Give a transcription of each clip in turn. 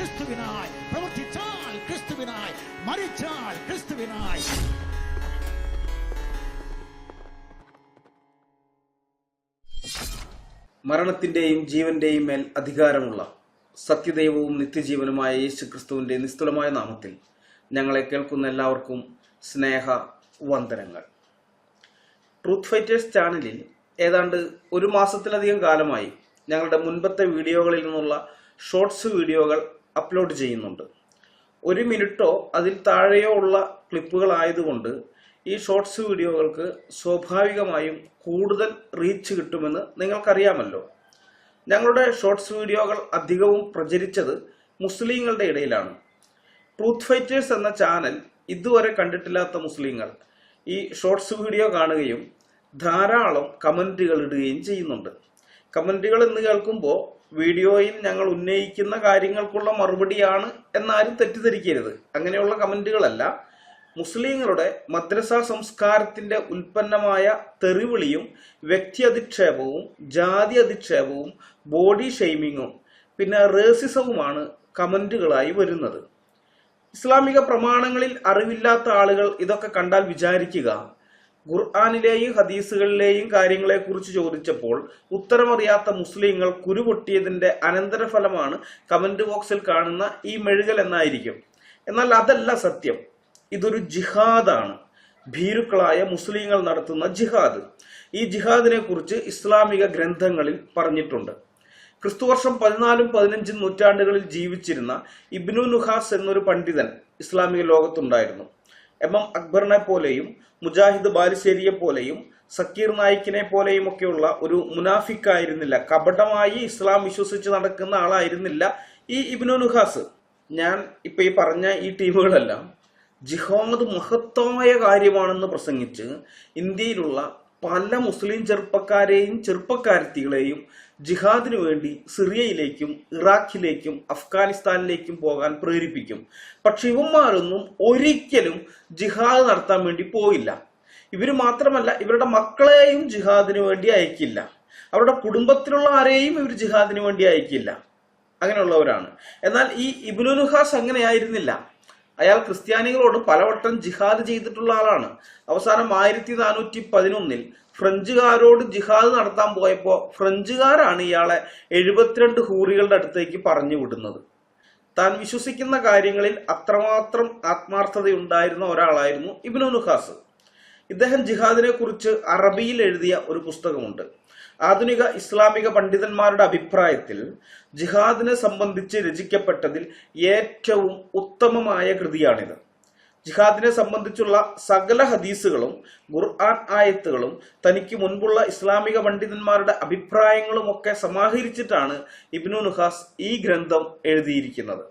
ക്രിസ്തുവിനായി, പ്രവർത്തിച്ചാൽ ക്രിസ്തുവിനായി, മരിച്ചാൽ ക്രിസ്തുവിനായി. മരണത്തിന്റെയും ജീവന്റെയും മേൽ അധികാരമുള്ള സത്യദൈവവും നിത്യജീവനുമായ യേശു ക്രിസ്തുവിന്റെ നിസ്തുലമായ നാമത്തിൽ ഞങ്ങളെ കേൾക്കുന്ന എല്ലാവർക്കും സ്നേഹ വന്ദനങ്ങൾ. ട്രൂത്ത് ഫൈറ്റേഴ്സ് ചാനലിൽ ഏതാണ്ട് ഒരു മാസത്തിലധികം കാലമായി ഞങ്ങളുടെ മുൻപത്തെ വീഡിയോകളിൽ നിന്നുള്ള ഷോർട്സ് വീഡിയോകൾ അപ്ലോഡ് ചെയ്യുന്നുണ്ട്. 1 മിനിറ്റോ അതിൽ താഴെയോ ഉള്ള ക്ലിപ്പുകളായതുകൊണ്ട് ഈ ഷോർട്സ് വീഡിയോകൾക്ക് സ്വാഭാവികമായും കൂടുതൽ റീച്ച് കിട്ടുമെന്ന് നിങ്ങൾക്കറിയാമല്ലോ. ഞങ്ങളുടെ ഷോർട്സ് വീഡിയോകൾ അധികവും പ്രചരിച്ചത് മുസ്ലിങ്ങളുടെ ഇടയിലാണ്. ട്രൂത്ത് ഫൈറ്റേഴ്സ് എന്ന ചാനൽ ഇതുവരെ കണ്ടിട്ടില്ലാത്ത മുസ്ലിങ്ങൾ ഈ ഷോർട്സ് വീഡിയോ കാണുകയും ധാരാളം കമന്റുകൾ ഇടുകയും ചെയ്യുന്നുണ്ട്. കമന്റുകൾ എന്ന് കേൾക്കുമ്പോൾ വീഡിയോയിൽ ഞങ്ങൾ ഉന്നയിക്കുന്ന കാര്യങ്ങൾക്കുള്ള മറുപടിയാണ് എന്നാരും തെറ്റിദ്ധരിക്കരുത്. അങ്ങനെയുള്ള കമന്റുകളല്ല. മുസ്ലിങ്ങളുടെ മദ്രസ സംസ്കാരത്തിന്റെ ഉൽപ്പന്നമായ തെറിവിളിയും വ്യക്തി അധിക്ഷേപവും ജാതി അധിക്ഷേപവും ബോഡി ഷെയ്മിങ്ങും പിന്നെ റേസിസവുമാണ് കമന്റുകളായി വരുന്നത്. ഇസ്ലാമിക പ്രമാണങ്ങളിൽ അറിവില്ലാത്ത ആളുകൾ ഇതൊക്കെ കണ്ടാൽ വിചാരിക്കുക, ഖുർആനിലെയും ഹദീസുകളിലെയും കാര്യങ്ങളെക്കുറിച്ച് ചോദിച്ചപ്പോൾ ഉത്തരമറിയാത്ത മുസ്ലിങ്ങൾ കുരുപൊട്ടിയതിന്റെ അനന്തരഫലമാണ് കമന്റ് ബോക്സിൽ കാണുന്ന ഈ മെഴുകൽ എന്നായിരിക്കും. എന്നാൽ അതല്ല സത്യം. ഇതൊരു ജിഹാദാണ്, ഭീരുക്കളായ മുസ്ലിങ്ങൾ നടത്തുന്ന ജിഹാദ്. ഈ ജിഹാദിനെ കുറിച്ച് ഇസ്ലാമിക ഗ്രന്ഥങ്ങളിൽ പറഞ്ഞിട്ടുണ്ട്. ക്രിസ്തുവർഷം 14ഉം 15ഉം നൂറ്റാണ്ടുകളിൽ ജീവിച്ചിരുന്ന ഇബ്നു നുഹാസ് എന്നൊരു പണ്ഡിതൻ ഇസ്ലാമിക ലോകത്തുണ്ടായിരുന്നു. എം അക്ബറിനെ പോലെയും മുജാഹിദ് ബാലുശ്ശേരിയെ പോലെയും സക്കീർ നായിക്കിനെ പോലെയും ഒക്കെയുള്ള ഒരു മുനാഫിക്കായിരുന്നില്ല, കപടമായി ഇസ്ലാം വിശ്വസിച്ച് നടക്കുന്ന ആളായിരുന്നില്ല ഈ ഇബ്നു നുഹാസ്. ഞാൻ ഇപ്പൊ ഈ പറഞ്ഞ ഈ ടീമുകളെല്ലാം ജിഹാദ് മഹത്തായ കാര്യമാണെന്ന് പ്രസംഗിച്ച് ഇന്ത്യയിലുള്ള പല മുസ്ലിം ചെറുപ്പക്കാരെയും ചെറുപ്പക്കാരത്തികളെയും ജിഹാദിനു വേണ്ടി സിറിയയിലേക്കും ഇറാഖിലേക്കും അഫ്ഗാനിസ്ഥാനിലേക്കും പോകാൻ പ്രേരിപ്പിക്കും. പക്ഷെ ഇവന്മാരൊന്നും ഒരിക്കലും ജിഹാദ് നടത്താൻ വേണ്ടി പോയില്ല. ഇവര് മാത്രമല്ല, ഇവരുടെ മക്കളെയും ജിഹാദിനു വേണ്ടി അയക്കില്ല. അവരുടെ കുടുംബത്തിലുള്ള ആരെയും ഇവർ ജിഹാദിനു വേണ്ടി അയക്കില്ല. അങ്ങനെയുള്ളവരാണ്. എന്നാൽ ഈ ഇബ്നു നുഹാസ് അങ്ങനെയായിരുന്നില്ല. അയാൾ ക്രിസ്ത്യാനികളോട് പലവട്ടം ജിഹാദ് ചെയ്തിട്ടുള്ള ആളാണ്. അവസാനം 1411 ഫ്രഞ്ചുകാരോട് ജിഹാദ് നടത്താൻ പോയപ്പോൾ ഫ്രഞ്ചുകാരാണ് ഇയാളെ 72 ഹൂറികളുടെ അടുത്തേക്ക് പറഞ്ഞു വിടുന്നത്. താൻ വിശ്വസിക്കുന്ന കാര്യങ്ങളിൽ അത്രമാത്രം ആത്മാർത്ഥതയുണ്ടായിരുന്ന ഒരാളായിരുന്നു ഇബ്നു നുഹാസ്. ഇദ്ദേഹം ജിഹാദിനെ കുറിച്ച് അറബിയിൽ എഴുതിയ ഒരു പുസ്തകമുണ്ട്. ആധുനിക ഇസ്ലാമിക പണ്ഡിതന്മാരുടെ അഭിപ്രായത്തിൽ ജിഹാദിനെ സംബന്ധിച്ച് രചിക്കപ്പെട്ടതിൽ ഏറ്റവും ഉത്തമമായ കൃതിയാണിത്. ജിഹാദിനെ സംബന്ധിച്ചുള്ള സകല ഹദീസുകളും ഖുർആൻ ആയത്തുകളും തനിക്ക് മുൻപുള്ള ഇസ്ലാമിക പണ്ഡിതന്മാരുടെ അഭിപ്രായങ്ങളും ഒക്കെ സമാഹരിച്ചിട്ടാണ് ഇബ്നു നുഹാസ് ഈ ഗ്രന്ഥം എഴുതിയിരിക്കുന്നത്.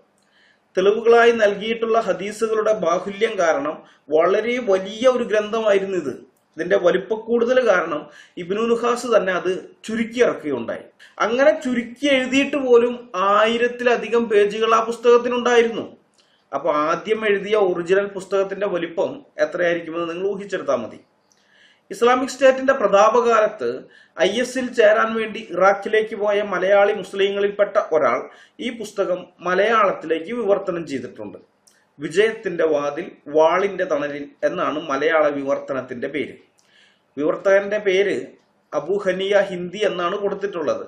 തെളിവുകളായി നൽകിയിട്ടുള്ള ഹദീസുകളുടെ ബാഹുല്യം കാരണം വളരെ വലിയ ഒരു ഗ്രന്ഥമായിരുന്നു ഇത്. ഇതിന്റെ വലിപ്പക്കൂടുതൽ കാരണം ഇബ്നു നുഹാസ് തന്നെ അത് ചുരുക്കി ഇറക്കുകയുണ്ടായി. അങ്ങനെ ചുരുക്കി എഴുതിയിട്ട് പോലും 1000-ലധികം പേജുകൾ ആ പുസ്തകത്തിനുണ്ടായിരുന്നു. അപ്പൊ ആദ്യം എഴുതിയ ഒറിജിനൽ പുസ്തകത്തിന്റെ വലിപ്പം എത്രയായിരിക്കുമെന്ന് നിങ്ങൾ ഊഹിച്ചെടുത്താൽ മതി. ഇസ്ലാമിക് സ്റ്റേറ്റിന്റെ പ്രതാപകാലത്ത് IS-ൽ ചേരാൻ വേണ്ടി ഇറാഖിലേക്ക് പോയ മലയാളി മുസ്ലിങ്ങളിൽപ്പെട്ട ഒരാൾ ഈ പുസ്തകം മലയാളത്തിലേക്ക് വിവർത്തനം ചെയ്തിട്ടുണ്ട്. വിജയത്തിന്റെ വാതിൽ വാളിന്റെ തണലിൽ എന്നാണ് മലയാള വിവർത്തനത്തിന്റെ പേര്. വിവർത്തകന്റെ പേര് അബു ഹനിയ ഹിന്ദി എന്നാണ് കൊടുത്തിട്ടുള്ളത്.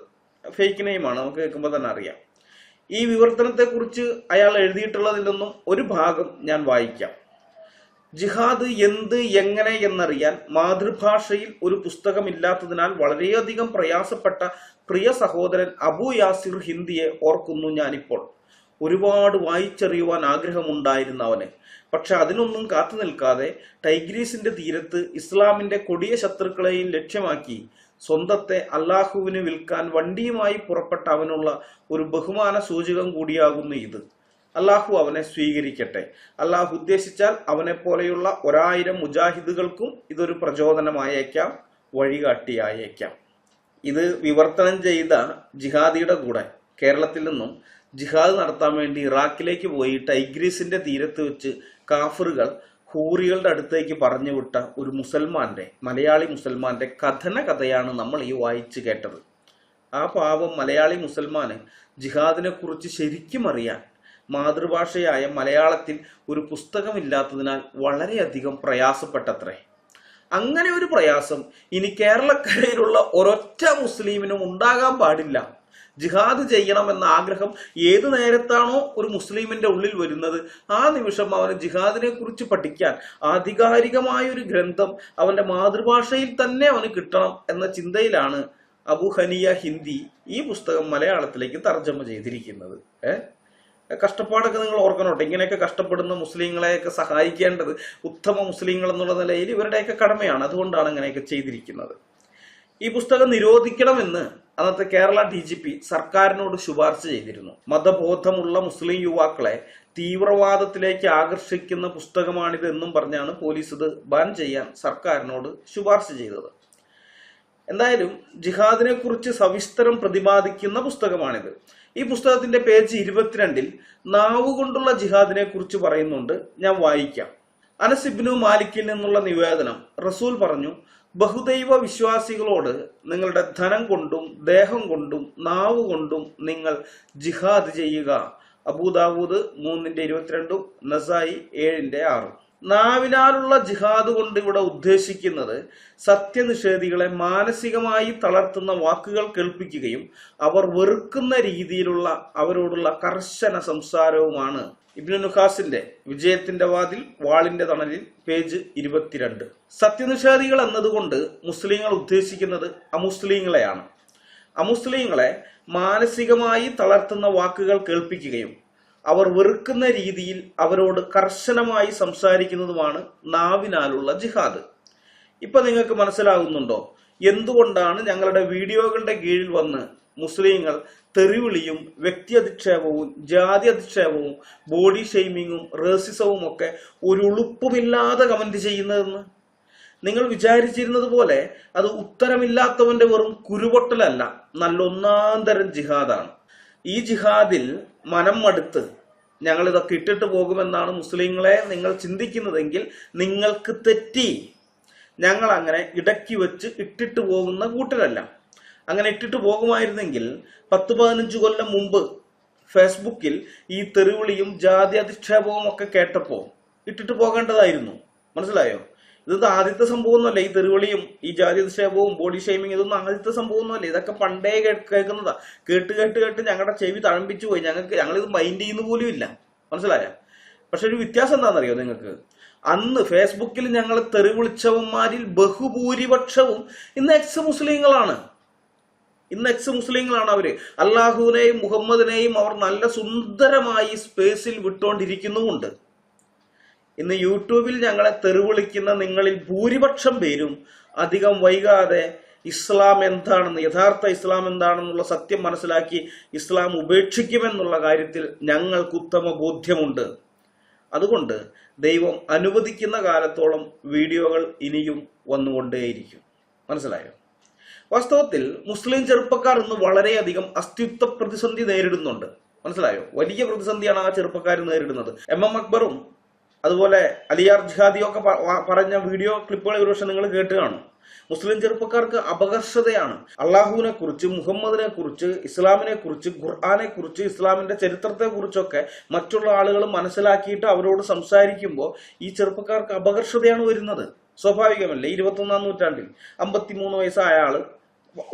ഫേക്ക് നെയിമാണ്, നമുക്ക് കേൾക്കുമ്പോൾ തന്നെ അറിയാം. ഈ വിവർത്തനത്തെ കുറിച്ച് അയാൾ എഴുതിയിട്ടുള്ളതിൽ നിന്നും ഒരു ഭാഗം ഞാൻ വായിക്കാം. ജിഹാദ് എന്ത് എങ്ങനെ എന്നറിയാൻ മാതൃഭാഷയിൽ ഒരു പുസ്തകമില്ലാത്തതിനാൽ വളരെയധികം പ്രയാസപ്പെട്ട പ്രിയ സഹോദരൻ അബു യാസിർ ഹിന്ദിയെ ഓർക്കുന്നു ഞാനിപ്പോൾ. ഒരുപാട് വായിച്ചറിയുവാൻ ആഗ്രഹമുണ്ടായിരുന്ന അവന്. പക്ഷെ അതിനൊന്നും കാത്തു നിൽക്കാതെ ടൈഗ്രീസിന്റെ തീരത്ത് ഇസ്ലാമിന്റെ കൊടിയ ശത്രുക്കളെയും ലക്ഷ്യമാക്കി സ്വന്തത്തെ അള്ളാഹുവിന് വിൽക്കാൻ വണ്ടിയുമായി പുറപ്പെട്ട അവനുള്ള ഒരു ബഹുമാന സൂചകം കൂടിയാകുന്നു ഇത്. അള്ളാഹു അവനെ സ്വീകരിക്കട്ടെ. അള്ളാഹു ഉദ്ദേശിച്ചാൽ അവനെ പോലെയുള്ള 1000 മുജാഹിദുകൾക്കും ഇതൊരു പ്രചോദനമായേക്കാം, വഴികാട്ടിയായേക്കാം. ഇത് വിവർത്തനം ചെയ്ത ജിഹാദിയുടെ കൂടെ കേരളത്തിൽ നിന്നും ജിഹാദ് നടത്താൻ വേണ്ടി ഇറാഖിലേക്ക് പോയി ടൈഗ്രീസിന്റെ തീരത്ത് വെച്ച് കാഫറുകൾ ഹൂറികളുടെ അടുത്തേക്ക് പറഞ്ഞു വിട്ട ഒരു മലയാളി മുസൽമാന്റെ കഥയാണ് നമ്മൾ ഈ വായിച്ചു കേട്ടത്. ആ പാവം മലയാളി മുസൽമാന് ജിഹാദിനെ കുറിച്ച് ശരിക്കും അറിയാൻ, മാതൃഭാഷയായ മലയാളത്തിൽ ഒരു പുസ്തകമില്ലാത്തതിനാൽ വളരെയധികം പ്രയാസപ്പെട്ടത്രേ. അങ്ങനെ ഒരു പ്രയാസം ഇനി കേരളക്കരയിലുള്ള ഒരൊറ്റ മുസ്ലിമിനും ഉണ്ടാകാൻ പാടില്ല. ജിഹാദ് ചെയ്യണമെന്ന ആഗ്രഹം ഏതു നേരത്താണോ ഒരു മുസ്ലിമിന്റെ ഉള്ളിൽ വരുന്നത്, ആ നിമിഷം അവന് ജിഹാദിനെ കുറിച്ച് പഠിക്കാൻ ആധികാരികമായ ഒരു ഗ്രന്ഥം അവന്റെ മാതൃഭാഷയിൽ തന്നെ അവന് കിട്ടണം എന്ന ചിന്തയിലാണ് അബു ഹനിയ ഹിന്ദി ഈ പുസ്തകം മലയാളത്തിലേക്ക് തർജ്ജമ ചെയ്തിരിക്കുന്നത്. കഷ്ടപ്പാടൊക്കെ നിങ്ങൾ ഓർക്കണോട്ടെ. ഇങ്ങനെയൊക്കെ കഷ്ടപ്പെടുന്ന മുസ്ലിങ്ങളെയൊക്കെ സഹായിക്കേണ്ടത് ഉത്തമ മുസ്ലിങ്ങൾ എന്നുള്ള നിലയിൽ ഇവരുടെയൊക്കെ കടമയാണ്. അതുകൊണ്ടാണ് ഇങ്ങനെയൊക്കെ ചെയ്തിരിക്കുന്നത്. ഈ പുസ്തകം നിരോധിക്കണമെന്ന് അന്നത്തെ കേരള DGP സർക്കാരിനോട് ശുപാർശ ചെയ്തിരുന്നു. മതബോധമുള്ള മുസ്ലിം യുവാക്കളെ തീവ്രവാദത്തിലേക്ക് ആകർഷിക്കുന്ന പുസ്തകമാണിത് എന്നും പറഞ്ഞാണ് പോലീസ് ഇത് ബാൻ ചെയ്യാൻ സർക്കാരിനോട് ശുപാർശ ചെയ്തത്. എന്തായാലും ജിഹാദിനെ കുറിച്ച് സവിസ്തരം പ്രതിപാദിക്കുന്ന പുസ്തകമാണിത്. ഈ പുസ്തകത്തിന്റെ പേജ് 22-ൽ നാവുകൊണ്ടുള്ള ജിഹാദിനെ കുറിച്ച് പറയുന്നുണ്ട്. ഞാൻ വായിക്കാം. അനസ് ഇബ്നു മാലിക്കിൽ നിന്നുള്ള നിവേദനം, റസൂൽ പറഞ്ഞു, ബഹുദൈവ വിശ്വാസികളോട് നിങ്ങളുടെ ധനം കൊണ്ടും ദേഹം കൊണ്ടും നാവ് കൊണ്ടും നിങ്ങൾ ജിഹാദ് ചെയ്യുക. അബൂദാവൂദ് 3:22, നസായി 7:6. നാവിനാലുള്ള ജിഹാദ് കൊണ്ട് ഇവിടെ ഉദ്ദേശിക്കുന്നത് സത്യനിഷേധികളെ മാനസികമായി തളർത്തുന്ന വാക്കുകൾ കേൾപ്പിക്കുകയും അവർ വെറുക്കുന്ന രീതിയിലുള്ള അവരോടുള്ള കർശന സംസാരവുമാണ്. ഇബ്നു നുഖാസിന്റെ വിജയത്തിന്റെ വാതിൽ വാളിന്റെ തണലിൽ പേജ് 22. സത്യനിഷേധികൾ എന്നതുകൊണ്ട് മുസ്ലിങ്ങൾ ഉദ്ദേശിക്കുന്നത് അമുസ്ലിങ്ങളെയാണ്. അമുസ്ലിങ്ങളെ മാനസികമായി തളർത്തുന്ന വാക്കുകൾ കേൾപ്പിക്കുകയും അവർ വെറുക്കുന്ന രീതിയിൽ അവരോട് കർശനമായി സംസാരിക്കുന്നതുമാണ് നാവിനാലുള്ള ജിഹാദ്. ഇപ്പൊ നിങ്ങൾക്ക് മനസ്സിലാകുന്നുണ്ടോ എന്തുകൊണ്ടാണ് ഞങ്ങളുടെ വീഡിയോകളുടെ കീഴിൽ വന്ന് മുസ്ലിങ്ങൾ തെറിവിളിയും വ്യക്തി അധിക്ഷേപവും ജാതി അധിക്ഷേപവും ബോഡി ഷെയ്മിങ്ങും റേസിസവും ഒക്കെ ഒരു ഉളുപ്പുമില്ലാതെ കമന്റ് ചെയ്യുന്നതെന്ന്? നിങ്ങൾ വിചാരിച്ചിരുന്നത് പോലെ അത് ഉത്തരമില്ലാത്തവന്റെ വെറും കുരുപൊട്ടലല്ല, നല്ല ഒന്നാന്തരം ജിഹാദാണ്. ഈ ജിഹാദിൽ മനം മടുത്ത് ഞങ്ങൾ ഇതൊക്കെ ഇട്ടിട്ട് പോകുമെന്നാണ് മുസ്ലിങ്ങളെ നിങ്ങൾ ചിന്തിക്കുന്നതെങ്കിൽ നിങ്ങൾക്ക് തെറ്റി. ഞങ്ങൾ അങ്ങനെ ഇടയ്ക്ക് വെച്ച് ഇട്ടിട്ട് പോകുന്ന കൂട്ടരല്ല. അങ്ങനെ ഇട്ടിട്ട് പോകുമായിരുന്നെങ്കിൽ 10-15 കൊല്ലം മുമ്പ് ഫേസ്ബുക്കിൽ ഈ തെറിവിളിയും ജാതി അധിക്ഷേപവും ഒക്കെ കേട്ടപ്പോ ഇട്ടിട്ട് പോകേണ്ടതായിരുന്നു. മനസ്സിലായോ? ഇതൊന്നും ആദ്യത്തെ സംഭവമൊന്നുമല്ല. ഈ തെറിവിളിയും ഈ ജാതി അധിക്ഷേപവും ബോഡി ഷെയ്മിങ് ഇതൊന്നും ആദ്യത്തെ സംഭവമൊന്നുമല്ല. ഇതൊക്കെ പണ്ടേ കേൾക്കുന്നതാ. കേട്ട് ഞങ്ങളുടെ ചെവി തഴമ്പിച്ചു പോയി. ഞങ്ങളിത് മൈൻഡ് ചെയ്യുന്ന പോലും ഇല്ല. മനസ്സിലായോ? പക്ഷെ ഒരു വ്യത്യാസം എന്താണെന്നറിയോ നിങ്ങൾക്ക്? അന്ന് ഫേസ്ബുക്കിൽ ഞങ്ങൾ തെറി വിളിച്ചവന്മാരിൽ ബഹുഭൂരിപക്ഷവും ഇന്ന് എക്സ് മുസ്ലിങ്ങളാണ്. അവര്. അള്ളാഹുവിനെയും മുഹമ്മദിനെയും അവർ നല്ല സുന്ദരമായി സ്പേസിൽ വിട്ടുകൊണ്ടിരിക്കുന്നുമുണ്ട്. ഇന്ന് യൂട്യൂബിൽ ഞങ്ങളെ തെറിവിളിക്കുന്ന നിങ്ങളിൽ ഭൂരിപക്ഷം പേരും അധികം വൈകാതെ ഇസ്ലാം എന്താണെന്ന്, യഥാർത്ഥ ഇസ്ലാം എന്താണെന്നുള്ള സത്യം മനസ്സിലാക്കി ഇസ്ലാം ഉപേക്ഷിക്കുമെന്നുള്ള കാര്യത്തിൽ ഞങ്ങൾക്ക് ഉത്തമ ബോധ്യമുണ്ട്. അതുകൊണ്ട് ദൈവം അനുവദിക്കുന്ന കാലത്തോളം വീഡിയോകൾ ഇനിയും വന്നുകൊണ്ടേയിരിക്കും. മനസ്സിലായോ? വാസ്തവത്തിൽ മുസ്ലിം ചെറുപ്പക്കാർ ഇന്ന് വളരെയധികം അസ്തിത്വ പ്രതിസന്ധി നേരിടുന്നുണ്ട്. മനസ്സിലായോ? വലിയ പ്രതിസന്ധിയാണ് ആ ചെറുപ്പക്കാർ നേരിടുന്നത്. MM അക്ബറും അതുപോലെ അലിയാർ ജിഹാദിയൊക്കെ പറഞ്ഞ വീഡിയോ ക്ലിപ്പുകൾ ഒരുപക്ഷെ നിങ്ങൾ കേട്ട് കാണും. മുസ്ലിം ചെറുപ്പക്കാർക്ക് അപകർഷതയാണ്. അള്ളാഹുവിനെ കുറിച്ച്, മുഹമ്മദിനെ കുറിച്ച്, ഇസ്ലാമിനെ കുറിച്ച്, ഖുർആനെ കുറിച്ച്, ഇസ്ലാമിന്റെ ചരിത്രത്തെ കുറിച്ചൊക്കെ മറ്റുള്ള ആളുകൾ മനസ്സിലാക്കിയിട്ട് അവരോട് സംസാരിക്കുമ്പോൾ ഈ ചെറുപ്പക്കാർക്ക് അപകർഷതയാണ് വരുന്നത്. സ്വാഭാവികമല്ലേ? 21-ാം നൂറ്റാണ്ടിൽ 53 വയസ്സായ ആള്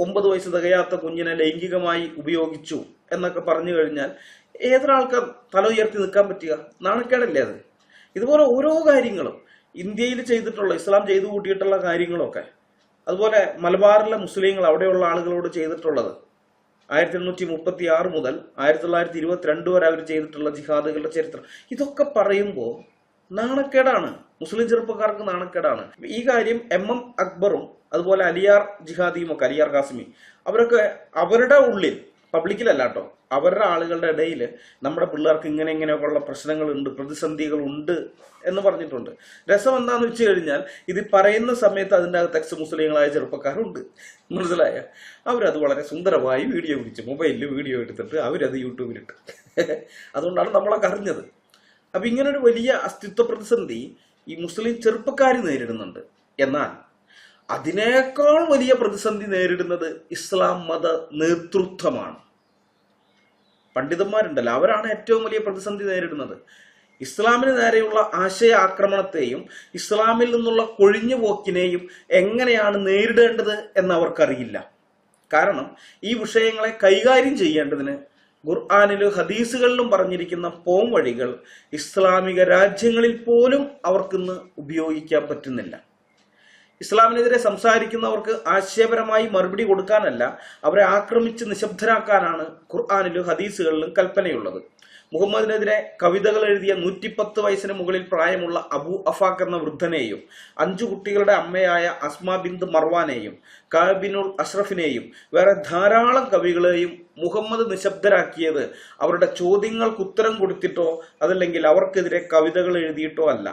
9 വയസ്സ് തികയാത്ത കുഞ്ഞിനെ ലൈംഗികമായി ഉപയോഗിച്ചു എന്നൊക്കെ പറഞ്ഞു കഴിഞ്ഞാൽ ഏതൊരാൾക്ക് തല ഉയർത്തി നിൽക്കാൻ പറ്റുക? നാണക്കേടല്ലേ അത്? ഇതുപോലെ ഓരോ കാര്യങ്ങളും ഇന്ത്യയിൽ ചെയ്തിട്ടുള്ള, ഇസ്ലാം ചെയ്തു കൂട്ടിയിട്ടുള്ള കാര്യങ്ങളൊക്കെ, അതുപോലെ മലബാറിലെ മുസ്ലിങ്ങൾ അവിടെയുള്ള ആളുകളോട് ചെയ്തിട്ടുള്ളത്, 1836 മുതൽ 1922 വരെ അവർ ചെയ്തിട്ടുള്ള ജിഹാദുകളുടെ ചരിത്രം, ഇതൊക്കെ പറയുമ്പോൾ നാണക്കേടാണ്. മുസ്ലിം ചെറുപ്പക്കാർക്ക് നാണക്കേടാണ്. ഈ കാര്യം MM അക്ബറും അതുപോലെ അലിയാർ ജിഹാദിയും ഒക്കെ, അലിയാർ ഖാസിമി, അവരൊക്കെ അവരുടെ ഉള്ളിൽ, പബ്ലിക്കിലല്ല കേട്ടോ, അവരുടെ ആളുകളുടെ ഇടയിൽ നമ്മുടെ പിള്ളേർക്ക് ഇങ്ങനെയൊക്കെയുള്ള പ്രശ്നങ്ങളുണ്ട്, പ്രതിസന്ധികളുണ്ട് എന്ന് പറഞ്ഞിട്ടുണ്ട്. രസം എന്താണെന്ന് വെച്ച് കഴിഞ്ഞാൽ ഇത് പറയുന്ന സമയത്ത് അതിൻ്റെ അകത്ത് എക്സ് മുസ്ലിങ്ങളായ ചെറുപ്പക്കാരുണ്ട്. മനസ്സിലായ? അവരത് വളരെ സുന്ദരമായി വീഡിയോ പിടിച്ച് മൊബൈലിൽ വീഡിയോ എടുത്തിട്ട് അവരത് യൂട്യൂബിലിട്ട്. അതുകൊണ്ടാണ് നമ്മളൊക്കെ അറിഞ്ഞത്. അപ്പൊ ഇങ്ങനൊരു വലിയ അസ്തിത്വ പ്രതിസന്ധി ഈ മുസ്ലിം ചെറുപ്പക്കാർ നേരിടുന്നുണ്ട്. എന്നാൽ അതിനേക്കാൾ വലിയ പ്രതിസന്ധി നേരിടുന്നത് ഇസ്ലാം മത നേതൃത്വമാണ്. പണ്ഡിതന്മാരുണ്ടല്ലോ, അവരാണ് ഏറ്റവും വലിയ പ്രതിസന്ധി നേരിടുന്നത്. ഇസ്ലാമിന് നേരെയുള്ള ആശയ ആക്രമണത്തെയും ഇസ്ലാമിൽ നിന്നുള്ള കൊഴിഞ്ഞുപോക്കിനെയും എങ്ങനെയാണ് നേരിടേണ്ടത് എന്ന് അവർക്കറിയില്ല. കാരണം ഈ വിഷയങ്ങളെ കൈകാര്യം ചെയ്യേണ്ടതിന് ഖുർആനിലും ഹദീസുകളിലും പറഞ്ഞിരിക്കുന്ന പോംവഴികൾ ഇസ്ലാമിക രാജ്യങ്ങളിൽ പോലും അവർക്കിന്ന് ഉപയോഗിക്കാൻ പറ്റുന്നില്ല. ഇസ്ലാമിനെതിരെ സംസാരിക്കുന്നവർക്ക് ആശയപരമായി മറുപടി കൊടുക്കാനല്ല, അവരെ ആക്രമിച്ച് നിശബ്ദരാക്കാനാണ് ഖുർആനിലും ഹദീസുകളിലും കൽപ്പനയുള്ളത്. മുഹമ്മദിനെതിരെ കവിതകൾ എഴുതിയ 110 വയസ്സിന് മുകളിൽ പ്രായമുള്ള അബു അഫാഖ് എന്ന വൃദ്ധനെയും 5 കുട്ടികളുടെ അമ്മയായ അസ്മാ ബിന്ത് മർവാനെയും കഅബിനുൽ അഷ്റഫിനെയും വേറെ ധാരാളം കവികളെയും മുഹമ്മദ് നിശബ്ദരാക്കിയത് അവരുടെ ചോദ്യങ്ങൾക്ക് ഉത്തരം കൊടുത്തിട്ടോ അതല്ലെങ്കിൽ അവർക്കെതിരെ കവിതകൾ എഴുതിയിട്ടോ അല്ല.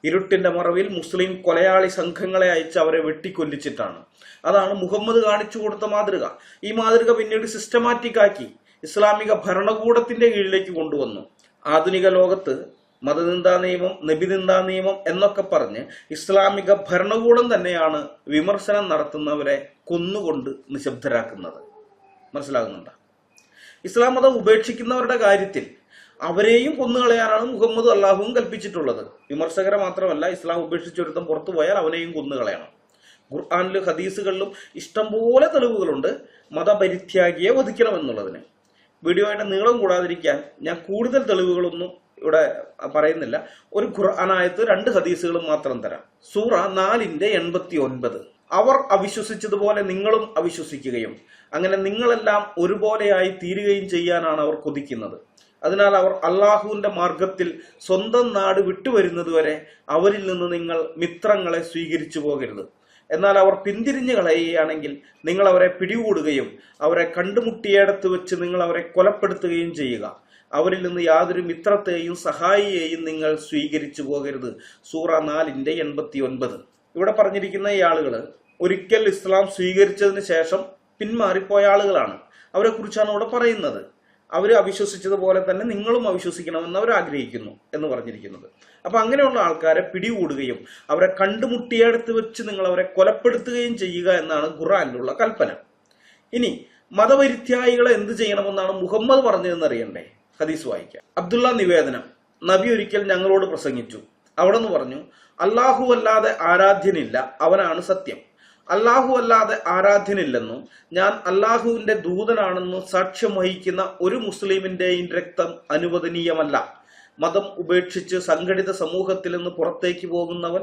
ഇരുട്ടിന്റെ മറവിൽ മുസ്ലിം കൊലയാളി സംഘങ്ങളെ അയച്ച് അവരെ വെട്ടിക്കൊല്ലിച്ചിട്ടാണ്. അതാണ് മുഹമ്മദ് കാണിച്ചു കൊടുത്ത മാതൃക. ഈ മാതൃക പിന്നീട് സിസ്റ്റമാറ്റിക് ആക്കി ഇസ്ലാമിക ഭരണകൂടത്തിന്റെ കീഴിലേക്ക് കൊണ്ടുവന്നു. ആധുനിക ലോകത്ത് മതനിന്ദാ നിയമം, നബിനിന്ദാ നിയമം എന്നൊക്കെ പറഞ്ഞ് ഇസ്ലാമിക ഭരണകൂടം തന്നെയാണ് വിമർശനം നടത്തുന്നവരെ കൊന്നുകൊണ്ട് നിശബ്ദരാക്കുന്നത്. മനസ്സിലാകുന്നുണ്ടോ? ഇസ്ലാം മതം ഉപേക്ഷിക്കുന്നവരുടെ കാര്യത്തിൽ അവരെയും കൊന്നുകളയാനാണ് മുഹമ്മദ് അള്ളാഹുവും കൽപ്പിച്ചിട്ടുള്ളത്. വിമർശകരെ മാത്രമല്ല, ഇസ്ലാം ഉപേക്ഷിച്ചൊരുത്തം പുറത്തു പോയാൽ അവനെയും കൊന്നുകളയണം. ഖുർആനിലും ഹദീസുകളിലും ഇഷ്ടംപോലെ തെളിവുകളുണ്ട് മതപരിത്യാഗിയെ വധിക്കണമെന്നുള്ളതിന്. വീഡിയോയുടെ നീളം കൂടാതിരിക്കാൻ ഞാൻ കൂടുതൽ തെളിവുകളൊന്നും ഇവിടെ പറയുന്നില്ല. ഒരു ഖുർആനായത്ത് 2 ഹദീസുകളും മാത്രം തരാം. സൂറ 4:89. അവർ അവിശ്വസിച്ചതുപോലെ നിങ്ങളും അവിശ്വസിക്കുകയും അങ്ങനെ നിങ്ങളെല്ലാം ഒരുപോലെയായി തീരുകയും ചെയ്യാനാണ് അവർ കൊതിക്കുന്നത്. അതിനാൽ അവർ അള്ളാഹുവിന്റെ മാർഗത്തിൽ സ്വന്തം നാട് വിട്ടുവരുന്നതുവരെ അവരിൽ നിന്ന് നിങ്ങൾ മിത്രങ്ങളെ സ്വീകരിച്ചു പോകരുത്. എന്നാൽ അവർ പിന്തിരിഞ്ഞു കളയുകയാണെങ്കിൽ നിങ്ങൾ അവരെ പിടികൂടുകയും അവരെ കണ്ടുമുട്ടിയിടത്ത് വെച്ച് നിങ്ങൾ അവരെ കൊലപ്പെടുത്തുകയും ചെയ്യുക. അവരിൽ നിന്ന് യാതൊരു മിത്രത്തെയും സഹായിയെയും നിങ്ങൾ സ്വീകരിച്ചു പോകരുത്. സൂറ 4:89. ഇവിടെ പറഞ്ഞിരിക്കുന്ന ഈ ആളുകൾ ഒരിക്കൽ ഇസ്ലാം സ്വീകരിച്ചതിന് ശേഷം പിന്മാറിപ്പോയ ആളുകളാണ്. അവരെ കുറിച്ചാണ് ഇവിടെ പറയുന്നത്. അവർ അവിശ്വസിച്ചതുപോലെ തന്നെ നിങ്ങളും അവിശ്വസിക്കണമെന്ന് അവർ ആഗ്രഹിക്കുന്നു എന്ന് പറഞ്ഞിരിക്കുന്നത്. അപ്പൊ അങ്ങനെയുള്ള ആൾക്കാരെ പിടികൂടുകയും അവരെ കണ്ടുമുട്ടിയടുത്ത് വെച്ച് നിങ്ങൾ അവരെ കൊലപ്പെടുത്തുകയും ചെയ്യുക എന്നാണ് ഖുർആനിലുള്ള കൽപ്പന. ഇനി മതപരിത്യാഗികളെ എന്ത് ചെയ്യണമെന്നാണ് മുഹമ്മദ് പറഞ്ഞതെന്ന് അറിയണ്ടേ? ഹദീസ് വായിക്കാം. അബ്ദുള്ള നിവേദനം: നബി ഒരിക്കൽ ഞങ്ങളോട് പ്രസംഗിച്ചു. അവിടെ നിന്ന് പറഞ്ഞു, അല്ലാഹു അല്ലാതെ ആരാധ്യനില്ല, അവനാണ് സത്യം. അല്ലാഹു അല്ലാതെ ആരാധ്യനില്ലെന്നും ഞാൻ അല്ലാഹുവിന്റെ ദൂതനാണെന്നും സാക്ഷ്യം വഹിക്കുന്ന ഒരു മുസ്ലിമിന്റെയും രക്തം അനുവദനീയമല്ല. മതം ഉപേക്ഷിച്ച് സംഘടിത സമൂഹത്തിൽ നിന്ന് പുറത്തേക്ക് പോകുന്നവൻ,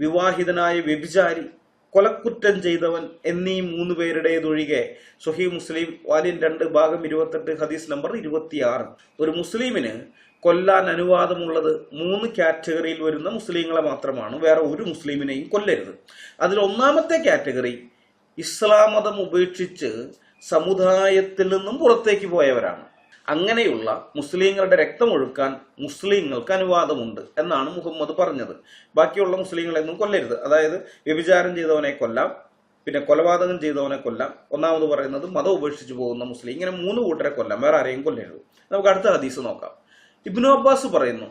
വിവാഹിതനായ വ്യഭിചാരി, കൊലക്കുറ്റം ചെയ്തവൻ എന്നീ 3 പേരുടേതൊഴികെ സ്വഹീഹ് മുസ്ലിം വാല്യം 2 ഭാഗം 28 ഹദീസ് നമ്പർ 26. ഒരു മുസ്ലിമിന് കൊല്ലാൻ അനുവാദമുള്ളത് 3 കാറ്റഗറിയിൽ വരുന്ന മുസ്ലിങ്ങളെ മാത്രമാണ്. വേറെ ഒരു മുസ്ലിമിനെയും കൊല്ലരുത്. അതിൽ ഒന്നാമത്തെ കാറ്റഗറി ഇസ്ലാം മതം ഉപേക്ഷിച്ച് സമുദായത്തിൽ നിന്നും പുറത്തേക്ക് പോയവരാണ്. അങ്ങനെയുള്ള മുസ്ലിങ്ങളുടെ രക്തമൊഴുക്കാൻ മുസ്ലിങ്ങൾക്ക് അനുവാദമുണ്ട് എന്നാണ് മുഹമ്മദ് പറഞ്ഞത്. ബാക്കിയുള്ള മുസ്ലിങ്ങളെയൊന്നും കൊല്ലരുത്. അതായത് വ്യഭിചാരം ചെയ്തവനെ കൊല്ലാം, പിന്നെ കൊലപാതകം ചെയ്തവനെ കൊല്ലാം. ഒന്നാമത് പറയുന്നത് മതം ഉപേക്ഷിച്ച് പോകുന്ന മുസ്ലിം. ഇങ്ങനെ 3 കൂട്ടരെ കൊല്ലാം, വേറെ ആരെയും കൊല്ലരുത്. നമുക്ക് അടുത്ത ഹദീസ് നോക്കാം. ഇബ്നു അബ്ബാസ് പറയുന്നു,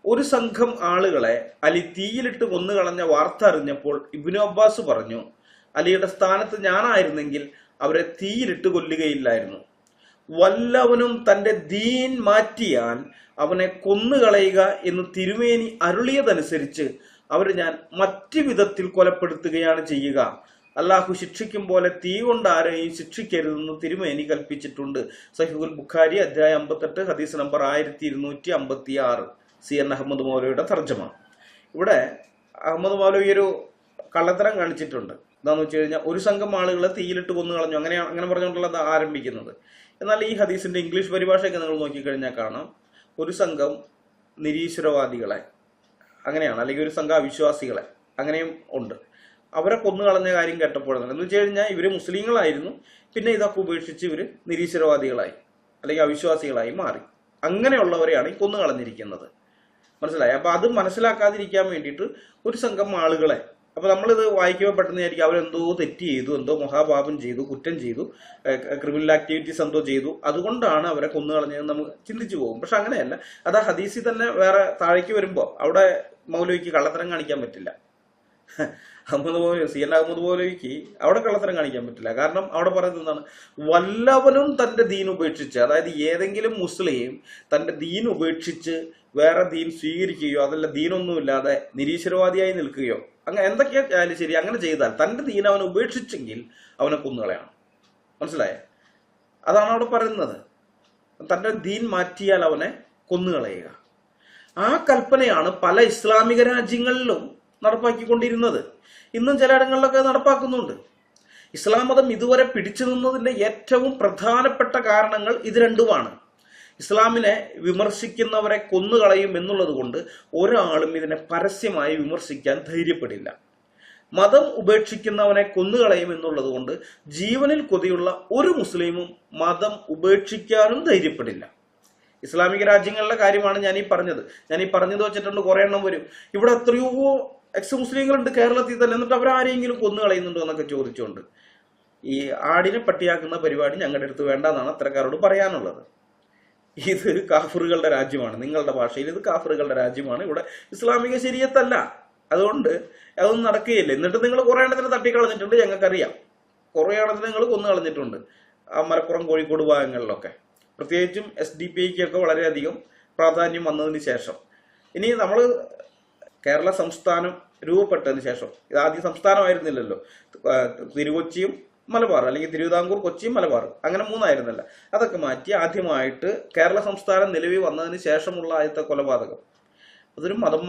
ഒരു സംഘം ആളുകളെ അലി തീയിലിട്ട് കൊന്നുകളഞ്ഞ വാർത്ത അറിഞ്ഞപ്പോൾ ഇബ്നു അബ്ബാസ് പറഞ്ഞു, അലിയുടെ സ്ഥാനത്ത് ഞാനായിരുന്നെങ്കിൽ അവരെ തീയിലിട്ട് കൊല്ലുകയില്ലായിരുന്നു. വല്ലവനും തന്റെ ദീൻ മാറ്റിയാൽ അവനെ കൊന്നുകളയുക എന്ന് തിരുമേനി അരുളിയതനുസരിച്ച് അവരെ ഞാൻ മറ്റു വിധത്തിൽ കൊലപ്പെടുത്തുകയാണ് ചെയ്യുക. അള്ളാഹു ശിക്ഷിക്കും പോലെ തീ കൊണ്ട് ആരെയും ശിക്ഷിക്കരുതെന്ന് തിരുമേനി കൽപ്പിച്ചിട്ടുണ്ട്. സഹീഹുൽ ബുഖാരി അധ്യായം 58 ഹദീസ് നമ്പർ 1256. CN അഹമ്മദ് മൗലവിയുടെ തർജ്ജമ. ഇവിടെ അഹമ്മദ് മൗലവി ഒരു കള്ളത്തരം കാണിച്ചിട്ടുണ്ട്. എന്താന്ന് വെച്ച് കഴിഞ്ഞാൽ ഒരു സംഘം ആളുകളെ തീയിലിട്ട് കൊന്നു കളഞ്ഞു, അങ്ങനെ പറഞ്ഞുകൊണ്ടുള്ളത് ആരംഭിക്കുന്നത്. എന്നാൽ ഈ ഹദീസിന്റെ ഇംഗ്ലീഷ് പരിഭാഷയൊക്കെ നിങ്ങൾ നോക്കിക്കഴിഞ്ഞാൽ കാണാം, ഒരു സംഘം നിരീശ്വരവാദികളെ അങ്ങനെയാണ്, അല്ലെങ്കിൽ ഒരു സംഘം അവിശ്വാസികളെ അങ്ങനെയും ഉണ്ട്. അവരെ കൊന്നു കളഞ്ഞ കാര്യം കേട്ടപ്പോഴാണ്. എന്ന് വെച്ച് കഴിഞ്ഞാൽ ഇവര് മുസ്ലിങ്ങളായിരുന്നു, പിന്നെ ഇതൊക്കെ ഉപേക്ഷിച്ച് ഇവര് നിരീശ്വരവാദികളായി അല്ലെങ്കിൽ അവിശ്വാസികളായി മാറി. അങ്ങനെയുള്ളവരെയാണ് ഈ കൊന്നു കളഞ്ഞിരിക്കുന്നത്. മനസ്സിലായി? അപ്പൊ അത് മനസ്സിലാക്കാതിരിക്കാൻ വേണ്ടിയിട്ട് ഒരു സംഘം ആളുകളെ, അപ്പൊ നമ്മളിത് വായിക്കുമ്പോൾ പെട്ടെന്ന് വിചാരിക്കും അവരെന്തോ തെറ്റ് ചെയ്തു, എന്തോ മഹാപാപം ചെയ്തു, കുറ്റം ചെയ്തു, ക്രിമിനൽ ആക്ടിവിറ്റീസ് എന്തോ ചെയ്തു, അതുകൊണ്ടാണ് അവരെ കൊന്നു കളഞ്ഞതെന്ന് നമുക്ക് ചിന്തിച്ചു പോകും. പക്ഷെ അങ്ങനെയല്ല. അത് ഹദീസിൽ തന്നെ വേറെ താഴേക്ക് വരുമ്പോൾ അവിടെ മൗലവിക്ക് കള്ളത്തരം കാണിക്കാൻ പറ്റില്ല. അഹമ്മദ് മൗലവി, CN അഹമ്മദ് മൗലവിക്ക് അവിടെ കള്ളത്തരം കാണിക്കാൻ പറ്റില്ല. കാരണം അവിടെ പറയുന്നത് എന്താണ്? വല്ലവനും തന്റെ ദീൻ ഉപേക്ഷിച്ച്, അതായത് ഏതെങ്കിലും മുസ്ലിം തന്റെ ദീൻ ഉപേക്ഷിച്ച് വേറെ ദീൻ സ്വീകരിക്കുകയോ അതല്ല ദീനൊന്നുമില്ലാതെ നിരീശ്വരവാദിയായി നിൽക്കുകയോ അങ്ങനെ എന്തൊക്കെയായാലും ശരി, അങ്ങനെ ചെയ്താൽ തന്റെ ദീൻ അവൻ ഉപേക്ഷിച്ചെങ്കിൽ അവനെ കൊന്നുകളയാണ്. മനസ്സിലായേ? അതാണ് അവിടെ പറയുന്നത്. തന്റെ ദീൻ മാറ്റിയാൽ അവനെ കൊന്നുകളയുക. ആ കൽപ്പനയാണ് പല ഇസ്ലാമിക രാജ്യങ്ങളിലും നടപ്പാക്കിക്കൊണ്ടിരുന്നത്. ഇന്നും ചിലയിടങ്ങളിലൊക്കെ നടപ്പാക്കുന്നുണ്ട്. ഇസ്ലാം മതം ഇതുവരെ പിടിച്ചു നിന്നതിന്റെ ഏറ്റവും പ്രധാനപ്പെട്ട കാരണങ്ങൾ ഇത് രണ്ടുമാണ്. ഇസ്ലാമിനെ വിമർശിക്കുന്നവരെ കൊന്നുകളയും എന്നുള്ളത് കൊണ്ട് ഒരാളും ഇതിനെ പരസ്യമായി വിമർശിക്കാൻ ധൈര്യപ്പെടില്ല. മതം ഉപേക്ഷിക്കുന്നവനെ കൊന്നുകളയും എന്നുള്ളത് കൊണ്ട് ജീവനിൽ കൊതിയുള്ള ഒരു മുസ്ലിമും മതം ഉപേക്ഷിക്കാനും ധൈര്യപ്പെടില്ല. ഇസ്ലാമിക രാജ്യങ്ങളിലെ കാര്യമാണ് ഞാൻ ഈ പറഞ്ഞത് വെച്ചിട്ടുണ്ട്. കുറെ എണ്ണം വരും, ഇവിടെ എത്രയോ മുസ്ലിങ്ങളുണ്ട് കേരളത്തിൽ തന്നെ, എന്നിട്ട് അവരാരെങ്കിലും കൊന്നു കളയുന്നുണ്ടോ എന്നൊക്കെ ചോദിച്ചുകൊണ്ട്. ഈ ആടിനെ പട്ടിയാക്കുന്ന പരിപാടി ഞങ്ങളുടെ അടുത്ത് വേണ്ടെന്നാണ് അത്തരക്കാരോട് പറയാനുള്ളത്. ഇത് കാഫറുകളുടെ രാജ്യമാണ്. നിങ്ങളുടെ ഭാഷയിൽ ഇത് കാഫറുകളുടെ രാജ്യമാണ്. ഇവിടെ ഇസ്ലാമിക ശരീഅത്തല്ല. അതുകൊണ്ട് അതൊന്നും നടക്കുകയില്ല. എന്നിട്ട് നിങ്ങൾ കുറെ എണ്ണത്തിന് തട്ടിക്കളഞ്ഞിട്ടുണ്ട്, ഞങ്ങൾക്കറിയാം. കുറെ എണ്ണത്തിന് നിങ്ങൾ കൊന്നു കളഞ്ഞിട്ടുണ്ട് ആ മലപ്പുറം കോഴിക്കോട് ഭാഗങ്ങളിലൊക്കെ. പ്രത്യേകിച്ചും SDPIക്കൊക്കെ വളരെയധികം പ്രാധാന്യം വന്നതിന് ശേഷം. ഇനി നമ്മൾ കേരള സംസ്ഥാനം രൂപപ്പെട്ടതിന് ശേഷം, ഇത് ആദ്യം സംസ്ഥാനമായിരുന്നില്ലല്ലോ, തിരുകൊച്ചിയും മലബാർ, അല്ലെങ്കിൽ തിരുവിതാംകൂർ, കൊച്ചിയും മലബാർ, അങ്ങനെ മൂന്നായിരുന്നല്ല. അതൊക്കെ മാറ്റി ആദ്യമായിട്ട് കേരള സംസ്ഥാനം നിലവിൽ വന്നതിന് ശേഷമുള്ള ആദ്യത്തെ കൊലപാതകം അതൊരു മതം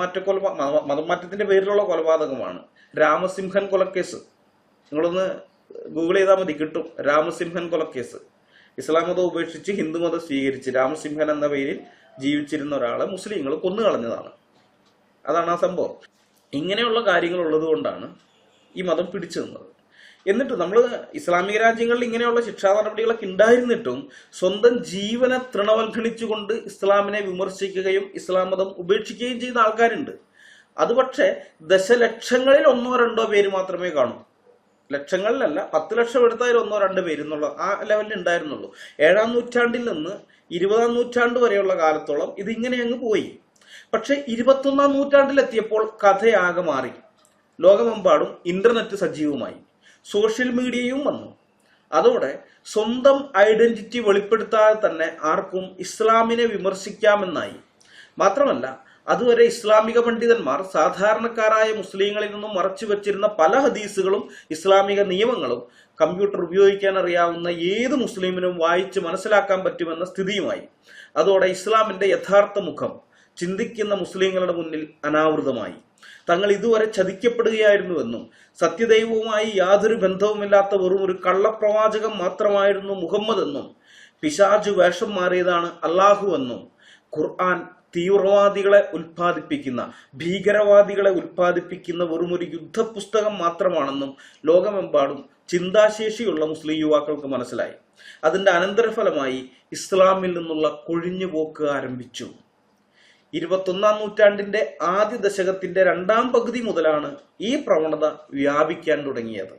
മാറ്റത്തിന്റെ പേരിലുള്ള കൊലപാതകമാണ്. രാമസിംഹൻ കൊലക്കേസ് നിങ്ങളൊന്ന് ഗൂഗിൾ ചെയ്താൽ മതി, കിട്ടും. രാമസിംഹൻ കൊലക്കേസ്. ഇസ്ലാം മതം ഉപേക്ഷിച്ച് ഹിന്ദുമതം സ്വീകരിച്ച് രാമസിംഹൻ എന്ന പേരിൽ ജീവിച്ചിരുന്ന ഒരാളെ മുസ്ലിങ്ങൾ കൊന്നുകളഞ്ഞതാണ്. അതാണ് ആ സംഭവം. ഇങ്ങനെയുള്ള കാര്യങ്ങൾ ഉള്ളത് കൊണ്ടാണ് ഈ മതം പിടിച്ചു നിന്നത്. എന്നിട്ട് നമ്മൾ ഇസ്ലാമിക രാജ്യങ്ങളിൽ ഇങ്ങനെയുള്ള ശിക്ഷാ നടപടികളൊക്കെ ഉണ്ടായിരുന്നിട്ടും സ്വന്തം ജീവനെ തൃണവൽഗണിച്ചുകൊണ്ട് ഇസ്ലാമിനെ വിമർശിക്കുകയും ഇസ്ലാം മതം ഉപേക്ഷിക്കുകയും ചെയ്ത ആൾക്കാരുണ്ട്. അത് പക്ഷേ ദശലക്ഷങ്ങളിൽ 1-2 പേര് മാത്രമേ കാണൂ. ലക്ഷങ്ങളിലല്ല, 10 ലക്ഷം എടുത്താൽ 1-2 പേര് എന്നുള്ള ആ ലെവലിൽ ഉണ്ടായിരുന്നുള്ളൂ. 7-ാം നൂറ്റാണ്ടിൽ നിന്ന് 20-ാം നൂറ്റാണ്ട് വരെയുള്ള കാലത്തോളം ഇതിങ്ങനെ അങ്ങ് പോയി. പക്ഷെ 21-ാം നൂറ്റാണ്ടിലെത്തിയപ്പോൾ കഥയാകെ മാറി. ലോകമെമ്പാടും ഇന്റർനെറ്റ് സജീവമായി, സോഷ്യൽ മീഡിയയും വന്നു. അതോടെ സ്വന്തം ഐഡന്റിറ്റി വെളിപ്പെടുത്താതെ തന്നെ ആർക്കും ഇസ്ലാമിനെ വിമർശിക്കാമെന്നായി. മാത്രമല്ല, അതുവരെ ഇസ്ലാമിക പണ്ഡിതന്മാർ സാധാരണക്കാരായ മുസ്ലിങ്ങളിൽ നിന്നും മറച്ചു വെച്ചിരുന്ന പല ഹദീസുകളും ഇസ്ലാമിക നിയമങ്ങളും കമ്പ്യൂട്ടർ ഉപയോഗിക്കാൻ അറിയാവുന്ന ഏത് മുസ്ലിമിനും വായിച്ച് മനസ്സിലാക്കാൻ പറ്റുമെന്ന സ്ഥിതിയുമായി. അതോടെ ഇസ്ലാമിന്റെ യഥാർത്ഥ മുഖം ചിന്തിക്കുന്ന മുസ്ലിങ്ങളുടെ മുന്നിൽ അനാവൃതമായി. തങ്ങൾ ഇതുവരെ ചതിക്കപ്പെടുകയായിരുന്നുവെന്നും സത്യദൈവവുമായി യാതൊരു ബന്ധവുമില്ലാത്ത വെറും ഒരു കള്ളപ്രവാചകം മാത്രമായിരുന്നു മുഹമ്മദ് എന്നും പിശാചു വേഷം മാറിയതാണ് അള്ളാഹു എന്നും ഖുർആൻ തീവ്രവാദികളെ ഉൽപ്പാദിപ്പിക്കുന്ന, ഭീകരവാദികളെ ഉൽപ്പാദിപ്പിക്കുന്ന വെറും ഒരു യുദ്ധപുസ്തകം മാത്രമാണെന്നും ലോകമെമ്പാടും ചിന്താശേഷിയുള്ള മുസ്ലിം യുവാക്കൾക്ക് മനസ്സിലായി. അതിന്റെ അനന്തരഫലമായി ഇസ്ലാമിൽ നിന്നുള്ള കൊഴിഞ്ഞുപോക്ക് ആരംഭിച്ചു. 21-ാം നൂറ്റാണ്ടിന്റെ ആദ്യ ദശകത്തിന്റെ 2ാം പകുതി മുതലാണ് ഈ പ്രവണത വ്യാപിക്കാൻ തുടങ്ങിയത്.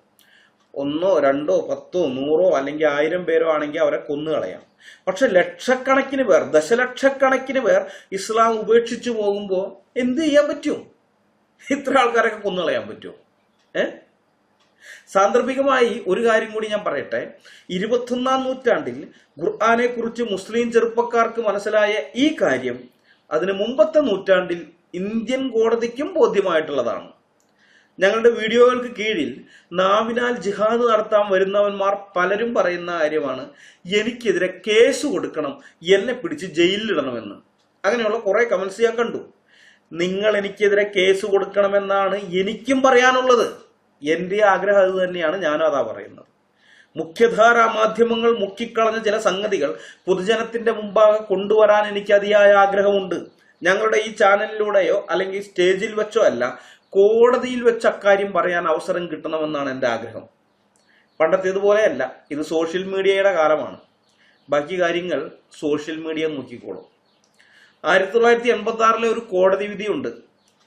1, 2, 10, 100 അല്ലെങ്കിൽ 1000 പേരോ ആണെങ്കിൽ അവരെ കൊന്നുകളയാം. പക്ഷെ ലക്ഷക്കണക്കിന് പേർ, ദശലക്ഷക്കണക്കിന് പേർ ഇസ്ലാം ഉപേക്ഷിച്ചു പോകുമ്പോൾ എന്ത് ചെയ്യാൻ പറ്റും? ഇത്ര ആൾക്കാരൊക്കെ കൊന്നുകളയാൻ പറ്റുമോ? സാന്ദർഭികമായി ഒരു കാര്യം കൂടി ഞാൻ പറയട്ടെ. 21-ാം നൂറ്റാണ്ടിൽ ഖുർആനെ കുറിച്ച് മുസ്ലിം ചെറുപ്പക്കാർക്ക് മനസ്സിലായ ഈ കാര്യം അതിന് മുമ്പത്തെ നൂറ്റാണ്ടിൽ ഇന്ത്യൻ കോടതിക്കും ബോധ്യമായിട്ടുള്ളതാണ്. ഞങ്ങളുടെ വീഡിയോകൾക്ക് കീഴിൽ നാവിനാൽ ജിഹാദ് നടത്താൻ വരുന്നവന്മാർ പലരും പറയുന്ന കാര്യമാണ്, എനിക്കെതിരെ കേസ് കൊടുക്കണം, എന്നെ പിടിച്ച് ജയിലിലിടണമെന്ന്. അങ്ങനെയുള്ള കുറെ കമന്റ്സ് ഞാൻ കണ്ടു. നിങ്ങൾ എനിക്കെതിരെ കേസ് കൊടുക്കണമെന്നാണ് എനിക്കും പറയാനുള്ളത്. എന്റെ ആഗ്രഹം അത് തന്നെയാണ്, ഞാനും അതാ പറയുന്നത്. മുഖ്യധാരാ മാധ്യമങ്ങൾ മുക്കിക്കളഞ്ഞ ചില സംഗതികൾ പൊതുജനത്തിന്റെ മുമ്പാകെ കൊണ്ടുവരാൻ എനിക്ക് അതിയായ ആഗ്രഹമുണ്ട്. ഞങ്ങളുടെ ഈ ചാനലിലൂടെയോ അല്ലെങ്കിൽ സ്റ്റേജിൽ വെച്ചോ അല്ല, കോടതിയിൽ വെച്ച് അക്കാര്യം പറയാൻ അവസരം കിട്ടണമെന്നാണ് എൻ്റെ ആഗ്രഹം. പണ്ടത്തേതുപോലെയല്ല, ഇത് സോഷ്യൽ മീഡിയയുടെ കാലമാണ്. ബാക്കി കാര്യങ്ങൾ സോഷ്യൽ മീഡിയ നോക്കിക്കോളും. 1986 ഒരു കോടതി വിധിയുണ്ട്.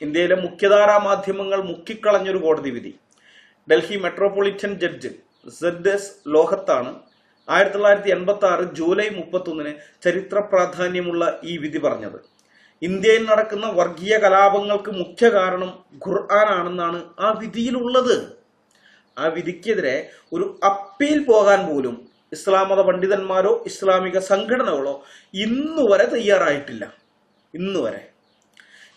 ഇന്ത്യയിലെ മുഖ്യധാരാ മാധ്യമങ്ങൾ മുക്കിക്കളഞ്ഞൊരു കോടതി വിധി. Delhi metropolitan judge ZS ലോഹത്താണ് 1986 July 31 ചരിത്ര പ്രാധാന്യമുള്ള ഈ വിധി പറഞ്ഞത്. ഇന്ത്യയിൽ നടക്കുന്ന വർഗീയ കലാപങ്ങൾക്ക് മുഖ്യ കാരണം ഖുർആനാണെന്നാണ് ആ വിധിയിലുള്ളത്. ആ വിധിക്കെതിരെ ഒരു അപ്പീൽ പോകാൻ പോലും ഇസ്ലാം മത പണ്ഡിതന്മാരോ ഇസ്ലാമിക സംഘടനകളോ ഇന്നുവരെ തയ്യാറായിട്ടില്ല. ഇന്നുവരെ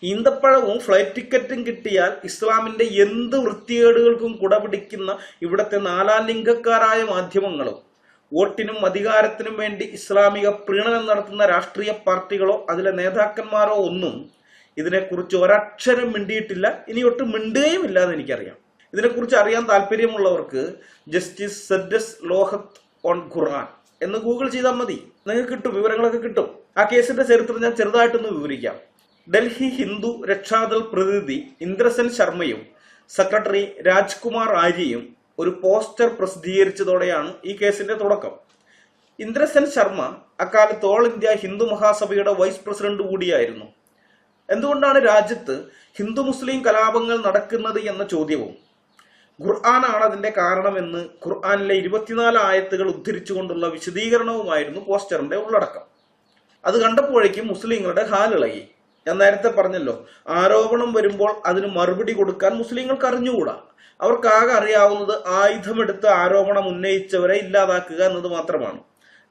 ഈന്തപ്പഴവും ഫ്ലൈറ്റ് ടിക്കറ്റും കിട്ടിയാൽ ഇസ്ലാമിന്റെ എന്ത് വൃത്തികേടുകൾക്കും കുടപിടിക്കുന്ന ഇവിടത്തെ നാലാം ലിംഗക്കാരായ മാധ്യമങ്ങളും വോട്ടിനും അധികാരത്തിനും വേണ്ടി ഇസ്ലാമിക പ്രീണനം നടത്തുന്ന രാഷ്ട്രീയ പാർട്ടികളോ അതിലെ നേതാക്കന്മാരോ ഒന്നും ഇതിനെക്കുറിച്ച് ഒരക്ഷരം മിണ്ടിയിട്ടില്ല. ഇനി ഒട്ടും മിണ്ടുകയുമില്ല എന്ന് എനിക്കറിയാം. ഇതിനെക്കുറിച്ച് അറിയാൻ താല്പര്യമുള്ളവർക്ക് ജസ്റ്റിസ് സെഡ്ഡസ് ലോഹത്ത് ഓൺ ഖുർആൻ എന്ന് ഗൂഗിൾ ചെയ്താൽ മതി, നിങ്ങൾക്ക് കിട്ടും, വിവരങ്ങളൊക്കെ കിട്ടും. ആ കേസിന്റെ ചരിത്രം ഞാൻ ചെറുതായിട്ടൊന്ന് വിവരിക്കാം. ഡൽഹി ഹിന്ദു രക്ഷാദൾ പ്രതിനിധി ഇന്ദ്രസെൻ ശർമ്മയും സെക്രട്ടറി രാജ്കുമാർ ആര്യയും ഒരു പോസ്റ്റർ പ്രസിദ്ധീകരിച്ചതോടെയാണ് ഈ കേസിന്റെ തുടക്കം. ഇന്ദ്രസെൻ ശർമ്മ അക്കാലത്ത് ഓൾ ഇന്ത്യ ഹിന്ദു മഹാസഭയുടെ വൈസ് പ്രസിഡന്റ് കൂടിയായിരുന്നു. എന്തുകൊണ്ടാണ് രാജ്യത്ത് ഹിന്ദു മുസ്ലിം കലാപങ്ങൾ നടക്കുന്നത് എന്ന ചോദ്യവും ഖുർആനാണ് അതിന്റെ കാരണമെന്ന് ഖുർആനിലെ 24 ആയത്തുകൾ ഉദ്ധരിച്ചുകൊണ്ടുള്ള വിശദീകരണവുമായിരുന്നു പോസ്റ്ററിന്റെ ഉള്ളടക്കം. അത് കണ്ടപ്പോഴേക്കും മുസ്ലിങ്ങളുടെ ഹാലിളകി. ഞാൻ നേരത്തെ പറഞ്ഞല്ലോ, ആരോപണം വരുമ്പോൾ അതിന് മറുപടി കൊടുക്കാൻ മുസ്ലിങ്ങൾക്ക് അറിഞ്ഞുകൂടാ. അവർക്കാകെ അറിയാവുന്നത് ആയുധമെടുത്ത് ആരോപണം ഉന്നയിച്ചവരെ ഇല്ലാതാക്കുക എന്നത് മാത്രമാണ്.